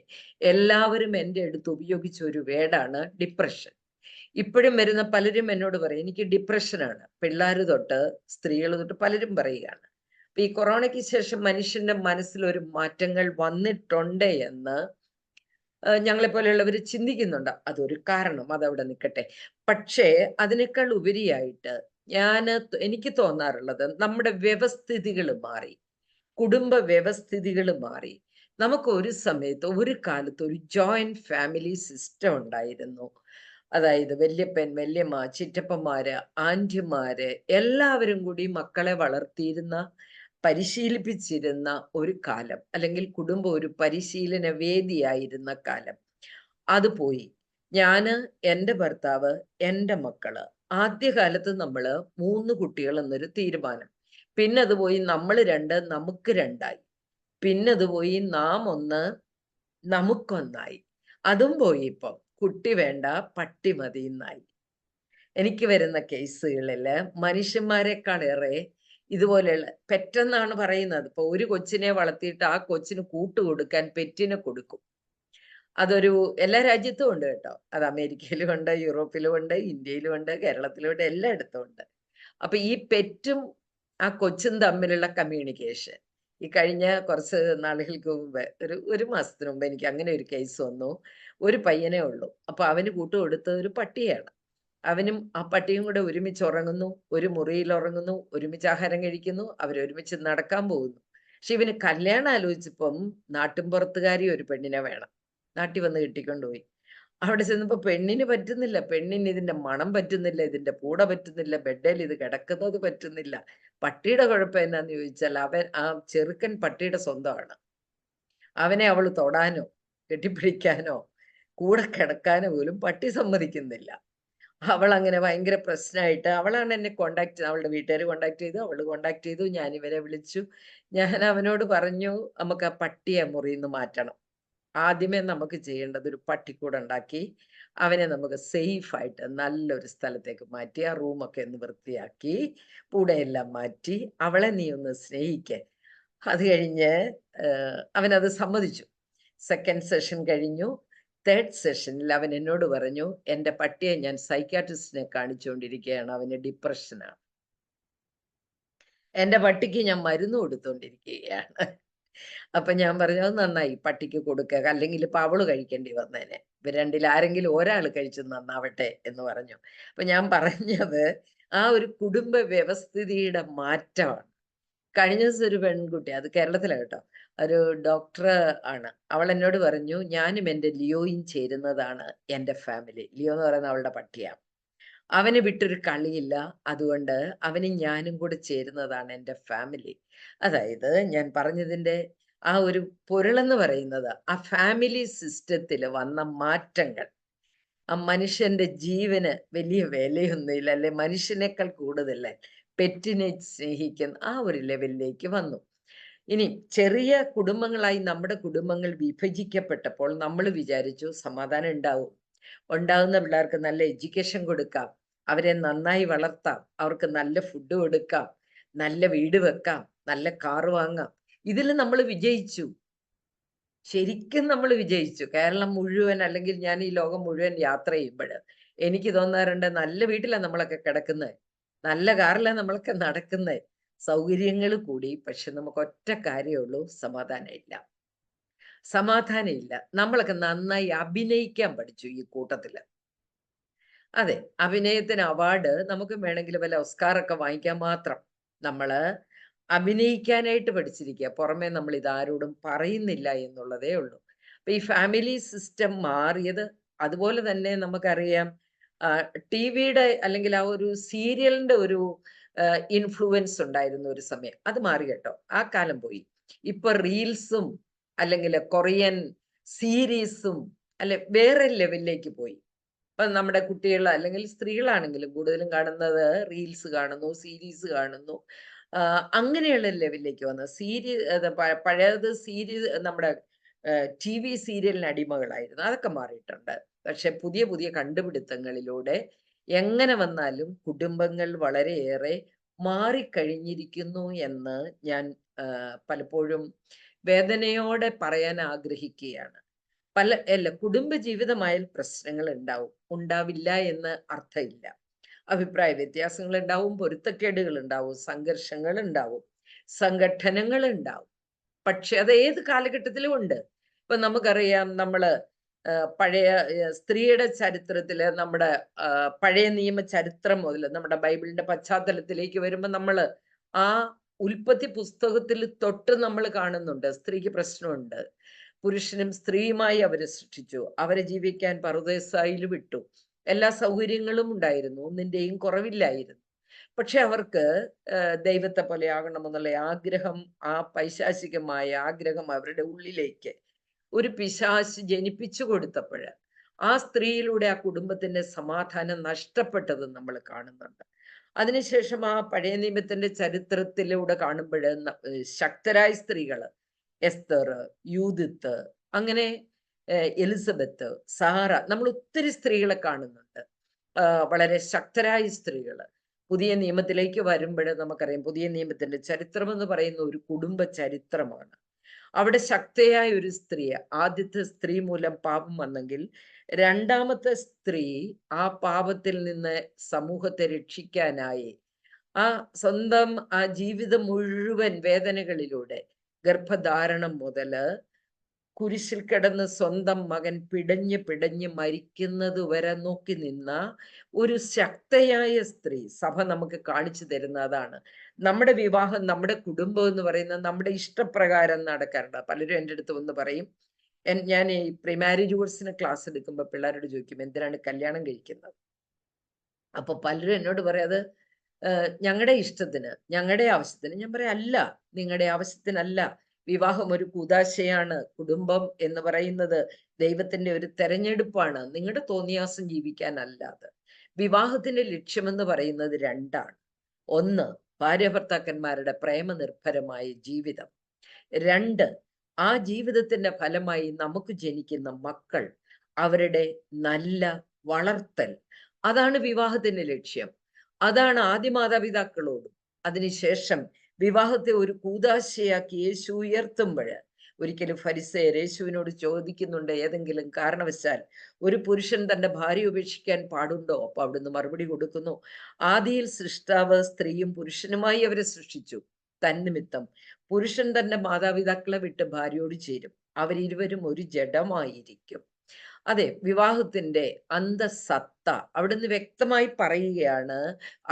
എല്ലാവരും എൻ്റെ അടുത്ത് ഉപയോഗിച്ച ഒരു വേർഡാണ് ഡിപ്രഷൻ. ഇപ്പോഴും വരുന്ന പലരും എന്നോട് പറയും എനിക്ക് ഡിപ്രഷനാണ്. പിള്ളേർ തൊട്ട് സ്ത്രീകൾ തൊട്ട് പലരും പറയുകയാണ്. അപ്പൊ ഈ കൊറോണയ്ക്ക് ശേഷം മനുഷ്യന്റെ മനസ്സിൽ ഒരു മാറ്റങ്ങൾ വന്നിട്ടുണ്ട് എന്ന് ഞങ്ങളെപ്പോലെയുള്ളവർ ചിന്തിക്കുന്നുണ്ട്. അതൊരു കാരണം, അതവിടെ നിൽക്കട്ടെ. പക്ഷേ അതിനേക്കാൾ ഉപരിയായിട്ട് എനിക്ക് തോന്നാറുള്ളത്, നമ്മുടെ വ്യവസ്ഥിതികൾ മാറി, കുടുംബ വ്യവസ്ഥിതികൾ മാറി. നമുക്ക് ഒരു സമയത്ത് ഒരു കാലത്ത് ഒരു ജോയിന്റ് ഫാമിലി സിസ്റ്റം ഉണ്ടായിരുന്നു. അതായത് വല്യപ്പൻ, വല്യമ്മ, ചിറ്റപ്പന്മാര്, ആന്റിമാര് എല്ലാവരും കൂടി മക്കളെ വളർത്തിയിരുന്ന, പരിശീലിപ്പിച്ചിരുന്ന ഒരു കാലം, അല്ലെങ്കിൽ കുടുംബം ഒരു പരിശീലന വേദിയായിരുന്ന കാലം. അത് പോയി. എൻ്റെ ഭർത്താവ്, എൻ്റെ മക്കള്, ആദ്യകാലത്ത് നമ്മള് 3 കുട്ടികൾ എന്നൊരു തീരുമാനം. പിന്നെ അത് പോയി നമ്മൾ 2, നമുക്ക് 2ആയി. പിന്നെ അത് പോയി നാം 1, നമുക്കൊന്നായി. അതും പോയി. ഇപ്പം കുട്ടി വേണ്ട, പട്ടി മതി എന്നായി. എനിക്ക് വരുന്ന കേസുകളില് മനുഷ്യന്മാരെക്കാളേറെ ഇതുപോലെയുള്ള പെറ്റെന്നാണ് പറയുന്നത്. ഇപ്പൊ ഒരു കൊച്ചിനെ വളർത്തിയിട്ട് ആ കൊച്ചിന് കൂട്ട് കൊടുക്കാൻ പെറ്റിനെ കൊടുക്കും. അതൊരു എല്ലാ രാജ്യത്തും ഉണ്ട് കേട്ടോ. അത് അമേരിക്കയിലും ഉണ്ട്, യൂറോപ്പിലും ഉണ്ട്, ഇന്ത്യയിലും ഉണ്ട്, കേരളത്തിലും ഉണ്ട്, എല്ലായിടത്തും ഉണ്ട്. അപ്പൊ ഈ പെറ്റും ആ കൊച്ചും തമ്മിലുള്ള കമ്മ്യൂണിക്കേഷൻ ഈ കഴിഞ്ഞ കുറച്ച് നാളുകൾക്ക് മുമ്പ് ഒരു മാസത്തിന് മുമ്പ് എനിക്ക് അങ്ങനെ ഒരു കേസ് വന്നു. ഒരു പയ്യനേ ഉള്ളൂ. അപ്പൊ അവന് കൂട്ടുകൊടുത്തത് ഒരു പട്ടിയാണ്. അവനും ആ പട്ടിയും കൂടെ ഒരുമിച്ച് ഉറങ്ങുന്നു, ഒരു മുറിയിൽ ഉറങ്ങുന്നു, ഒരുമിച്ച് ആഹാരം കഴിക്കുന്നു, അവരൊരുമിച്ച് നടക്കാൻ പോകുന്നു. പക്ഷെ ഇവന് കല്യാണം ആലോചിച്ചപ്പം നാട്ടിൻപുറത്തുകാരി ഒരു പെണ്ണിനെ വേണം. നാട്ടിൽ വന്ന് കെട്ടിക്കൊണ്ടുപോയി. അവിടെ ചെന്നപ്പോ പെണ്ണിന് പറ്റുന്നില്ല, പെണ്ണിന് ഇതിന്റെ മണം പറ്റുന്നില്ല, ഇതിന്റെ പൂട പറ്റുന്നില്ല, ബെഡേൽ ഇത് കിടക്കുന്നത് പറ്റുന്നില്ല. പട്ടിയുടെ കുഴപ്പം എന്നാന്ന് ചോദിച്ചാൽ ആ ചെറുക്കൻ പട്ടിയുടെ സ്വന്തമാണ്. അവനെ അവള് തൊടാനോ കെട്ടിപ്പിടിക്കാനോ കൂടെ കിടക്കാനോ പോലും പട്ടി സമ്മതിക്കുന്നില്ല. അവൾ അങ്ങനെ ഭയങ്കര പ്രശ്നമായിട്ട് അവളാണ് എന്നെ കോണ്ടാക്ട് ചെയ്ത്, അവളുടെ വീട്ടുകാർ കോണ്ടാക്ട് ചെയ്തു, അവള് കോണ്ടാക്ട് ചെയ്തു, ഞാൻ ഇവരെ വിളിച്ചു. ഞാൻ അവനോട് പറഞ്ഞു, നമുക്ക് ആ പട്ടിയെ മുറിയിൽ നിന്ന് മാറ്റണം. ആദ്യമേ നമുക്ക് ചെയ്യേണ്ടത് ഒരു പട്ടിക്കൂട് ഉണ്ടാക്കി അവനെ നമുക്ക് സേഫ് ആയിട്ട് നല്ലൊരു സ്ഥലത്തേക്ക് മാറ്റി ആ റൂമൊക്കെ ഒന്ന് വൃത്തിയാക്കി പൂടയെല്ലാം മാറ്റി അവളെ നീ ഒന്ന് സ്നേഹിക്കാൻ. അത് കഴിഞ്ഞ് അവനത് സമ്മതിച്ചു. സെക്കൻഡ് സെഷൻ കഴിഞ്ഞു. തേർഡ് സെഷനിൽ അവൻ എന്നോട് പറഞ്ഞു, എൻ്റെ പട്ടിയെ ഞാൻ സൈക്യാട്രിസ്റ്റിനെ കാണിച്ചുകൊണ്ടിരിക്കുകയാണ്, അവന് ഡിപ്രഷനാണ്. എൻ്റെ പട്ടിക്ക് ഞാൻ മരുന്ന് കൊടുത്തോണ്ടിരിക്കുകയാണ്. അപ്പൊ ഞാൻ പറഞ്ഞു, അത് നന്നായി, പട്ടിക്ക് കൊടുക്കുക, അല്ലെങ്കിൽ ഇപ്പൊ അവള് കഴിക്കേണ്ടി വന്നേനെ, ഇവ രണ്ടിൽ ആരെങ്കിലും ഒരാൾ കഴിച്ചു നന്നാവട്ടെ എന്ന് പറഞ്ഞു. അപ്പൊ ഞാൻ പറഞ്ഞത് ആ ഒരു കുടുംബ വ്യവസ്ഥിതിയുടെ മാറ്റമാണ്. കഴിഞ്ഞ ദിവസം ഒരു പെൺകുട്ടി, അത് കേരളത്തിലാണ് കേട്ടോ, ഒരു ഡോക്ടർ ആണ്, അവൾ എന്നോട് പറഞ്ഞു, ഞാനും എൻ്റെ ലിയോയും ചേരുന്നതാണ് എൻ്റെ ഫാമിലി. ലിയോ എന്ന് പറയുന്നത് അവളുടെ പട്ടിയാണ്. അവനെ വിട്ടൊരു കളിയില്ല, അതുകൊണ്ട് അവനും ഞാനും കൂടെ ചേരുന്നതാണ് എൻ്റെ ഫാമിലി. അതായത് ഞാൻ പറഞ്ഞതിൻ്റെ ആ ഒരു പൊരുളെന്ന് പറയുന്നത് ആ ഫാമിലി സിസ്റ്റത്തിൽ വന്ന മാറ്റങ്ങൾ ആ മനുഷ്യന്റെ ജീവന് വലിയ വിലയൊന്നുമില്ല, അല്ലെ മനുഷ്യനേക്കാൾ കൂടുതൽ പെറ്റിനെ സ്നേഹിക്കുന്ന ആ ഒരു ലെവലിലേക്ക് വന്നു. ഇനി ചെറിയ കുടുംബങ്ങളായി നമ്മുടെ കുടുംബങ്ങൾ വിഭജിക്കപ്പെട്ടപ്പോൾ നമ്മൾ വിചാരിച്ചു സമാധാനം ഉണ്ടാവും, ഉണ്ടാകുന്ന പിള്ളേർക്ക് നല്ല എഡ്യൂക്കേഷൻ കൊടുക്കാം, അവരെ നന്നായി വളർത്താം, അവർക്ക് നല്ല ഫുഡ് കൊടുക്കാം, നല്ല വീട് വെക്കാം, നല്ല കാറ് വാങ്ങാം. ഇതിൽ നമ്മൾ വിജയിച്ചു, ശരിക്കും നമ്മൾ വിജയിച്ചു. കേരളം മുഴുവൻ, അല്ലെങ്കിൽ ഞാൻ ഈ ലോകം മുഴുവൻ യാത്ര ചെയ്യുമ്പോൾ എനിക്ക് തോന്നാറുണ്ട്, നല്ല വീട്ടിലാണ് നമ്മളൊക്കെ കിടക്കുന്നത്, നല്ല കാറിലാണ് നമ്മളൊക്കെ നടക്കുന്നത്, സൗകര്യങ്ങൾ കൂടി. പക്ഷെ നമുക്ക് ഒറ്റ കാര്യമുള്ളൂ, സമാധാനം ഇല്ല. സമാധാനം ഇല്ല. നമ്മളൊക്കെ നന്നായി അഭിനയിക്കാൻ പഠിച്ചു ഈ കൂട്ടത്തില്. അതെ, അഭിനയത്തിന് അവാർഡ് നമുക്ക് വേണമെങ്കിൽ വല്ല ഓസ്കാറൊക്കെ വാങ്ങിക്കാൻ മാത്രം നമ്മള് അഭിനയിക്കാനായിട്ട് പഠിച്ചിരിക്കുക. പുറമെ നമ്മൾ ഇതാരോടും പറയുന്നില്ല എന്നുള്ളതേ ഉള്ളൂ. അപ്പൊ ഈ ഫാമിലി സിസ്റ്റം മാറിയത് അതുപോലെ തന്നെ നമുക്കറിയാം. ടിവിയുടെ അല്ലെങ്കിൽ ആ ഒരു സീരിയലിന്റെ ഒരു ഇൻഫ്ലുവൻസ് ഉണ്ടായിരുന്ന ഒരു സമയം, അത് മാറി കേട്ടോ, ആ കാലം പോയി. ഇപ്പൊ റീൽസും അല്ലെങ്കിൽ കൊറിയൻ സീരീസും അല്ലെ വേറെ ലെവലിലേക്ക് പോയി. ഇപ്പൊ നമ്മുടെ കുട്ടികൾ അല്ലെങ്കിൽ സ്ത്രീകളാണെങ്കിലും കൂടുതലും കാണുന്നത് റീൽസ് കാണുന്നു, സീരീസ് കാണുന്നു, അങ്ങനെയുള്ള ലെവലിലേക്ക് വന്നു. പഴയത് നമ്മുടെ TV സീരിയലിന് അടിമകളായിരുന്നു, അതൊക്കെ മാറിയിട്ടുണ്ട്. പക്ഷെ പുതിയ പുതിയ കണ്ടുപിടുത്തങ്ങളിലൂടെ എങ്ങനെ വന്നാലും കുടുംബങ്ങൾ വളരെയേറെ മാറിക്കഴിഞ്ഞിരിക്കുന്നു എന്ന് ഞാൻ പലപ്പോഴും വേദനയോടെ പറയാൻ ആഗ്രഹിക്കുകയാണ്. കുടുംബ ജീവിതമായാൽ പ്രശ്നങ്ങൾ ഉണ്ടാവും, ഉണ്ടാവില്ല എന്ന് അർത്ഥമില്ല. അഭിപ്രായ വ്യത്യാസങ്ങൾ ഉണ്ടാവും, പൊരുത്തക്കേടുകൾ ഉണ്ടാവും, സംഘർഷങ്ങൾ ഉണ്ടാവും, സംഘടനകൾ ഉണ്ടാവും. പക്ഷെ അത് ഏത് കാലഘട്ടത്തിലും ഉണ്ട്. ഇപ്പൊ നമുക്കറിയാം, നമ്മള് പഴയ സ്ത്രീയുടെ ചരിത്രത്തില്, നമ്മുടെ പഴയ നിയമ ചരിത്രം മുതൽ നമ്മുടെ ബൈബിളിന്റെ പശ്ചാത്തലത്തിലേക്ക് വരുമ്പോൾ നമ്മള് ആ ഉൽപ്പത്തി പുസ്തകത്തിൽ തൊട്ട് നമ്മൾ കാണുന്നുണ്ട് സ്ത്രീക്ക് പ്രശ്നമുണ്ട്. പുരുഷനും സ്ത്രീയുമായി അവരെ സൃഷ്ടിച്ചു, അവരെ ജീവിക്കാൻ പറുദീസായിൽ വിട്ടു, എല്ലാ സൗകര്യങ്ങളും ഉണ്ടായിരുന്നു, ഒന്നിന്റെയും കുറവില്ലായിരുന്നു. പക്ഷെ അവർക്ക് ദൈവത്തെ പോലെ ആകണമെന്നുള്ള ആഗ്രഹം, ആ പൈശാചികമായ ആഗ്രഹം അവരുടെ ഉള്ളിലേക്ക് ഒരു പിശാച് ജനിപ്പിച്ചു കൊടുത്തപ്പോൾ ആ സ്ത്രീയിലൂടെ ആ കുടുംബത്തിന്റെ സമാധാനം നഷ്ടപ്പെട്ടത് നമ്മൾ കാണുന്നുണ്ട്. അതിനുശേഷം ആ പഴയ നിയമത്തിന്റെ ചരിത്രത്തിലൂടെ കാണുമ്പോൾ ശക്തരായ സ്ത്രീകള്, എസ്തർ, യൂദിത്ത്, അങ്ങനെ എലിസബത്ത്, സാറ, നമ്മൾ ഒത്തിരി സ്ത്രീകളെ കാണുന്നുണ്ട്, വളരെ ശക്തരായ സ്ത്രീകള്. പുതിയ നിയമത്തിലേക്ക് വരുമ്പോൾ നമുക്കറിയാം പുതിയ നിയമത്തിന്റെ ചരിത്രം എന്ന് പറയുന്ന ഒരു കുടുംബ ചരിത്രമാണ്. അവിടെ ശക്തയായ ഒരു സ്ത്രീ, ആദ്യത്തെ സ്ത്രീ മൂലം പാപം വന്നെങ്കിൽ രണ്ടാമത്തെ സ്ത്രീ ആ പാപത്തിൽ നിന്ന് സമൂഹത്തെ രക്ഷിക്കാനായി ആ സ്വന്തം ആ ജീവിതം മുഴുവൻ വേദനകളിലൂടെ ഗർഭധാരണം മുതല് കുരിശിൽ കിടന്ന് സ്വന്തം മകൻ പിടഞ്ഞ് മരിക്കുന്നത് വരെ നോക്കി നിന്ന ഒരു ശക്തയായ സ്ത്രീ സഭ നമുക്ക് കാണിച്ചു തരുന്ന അതാണ്. നമ്മുടെ വിവാഹം, നമ്മുടെ കുടുംബം എന്ന് പറയുന്നത് നമ്മുടെ ഇഷ്ടപ്രകാരം നടക്കാറുണ്ട്. പലരും എൻ്റെ അടുത്ത് വന്ന് പറയും, ഞാൻ ഈ പ്രീമാരേജ് കോഴ്സിന് ക്ലാസ് എടുക്കുമ്പോൾ പിള്ളേരോട് ചോദിക്കും എന്തിനാണ് കല്യാണം കഴിക്കുന്നത്. അപ്പൊ പലരും എന്നോട് പറയാത് ഞങ്ങളുടെ ഇഷ്ടത്തിന്, ഞങ്ങളുടെ ആവശ്യത്തിന്. ഞാൻ പറയാം അല്ല, നിങ്ങളുടെ ആവശ്യത്തിനല്ല. വിവാഹം ഒരു കൂദാശയാണ്. കുടുംബം എന്ന് പറയുന്നത് ദൈവത്തിന്റെ ഒരു തെരഞ്ഞെടുപ്പാണ്, നിങ്ങളുടെ തോന്നിയാസം ജീവിക്കാനല്ലാതെ. വിവാഹത്തിന്റെ ലക്ഷ്യമെന്ന് പറയുന്നത് രണ്ടാണ്. ഒന്ന്, ഭാര്യ ഭർത്താക്കന്മാരുടെ പ്രേമനിർഭരമായ ജീവിതം. രണ്ട്, ആ ജീവിതത്തിന്റെ ഫലമായി നമുക്ക് ജനിക്കുന്ന മക്കൾ, അവരുടെ നല്ല വളർത്തൽ. അതാണ് വിവാഹത്തിന്റെ ലക്ഷ്യം. അതാണ് ആദ്യ മാതാപിതാക്കളോടും. അതിനുശേഷം വിവാഹത്തെ ഒരു കൂദാശയാക്കി യേശു ഉയർത്തുമ്പോൾ ഒരിക്കലും ഫരിസേയർ യേശുവിനോട് ചോദിക്കുന്നുണ്ട്, ഏതെങ്കിലും കാരണവശാൽ ഒരു പുരുഷൻ തന്റെ ഭാര്യ ഉപേക്ഷിക്കാൻ പാടുണ്ടോ? അപ്പൊ അവിടുന്ന് മറുപടി കൊടുക്കുന്നു, ആദിയിൽ സൃഷ്ടാവ് സ്ത്രീയും പുരുഷനുമായി അവരെ സൃഷ്ടിച്ചു. തന്നിമിത്തം പുരുഷൻ തന്റെ മാതാപിതാക്കളെ വിട്ട് ഭാര്യയോട് ചേരും, അവരിരുവരും ഒരു ജഡമായിരിക്കും. അതെ, വിവാഹത്തിന്റെ അന്തസത്ത അവിടുന്ന് വ്യക്തമായി പറയുകയാണ്,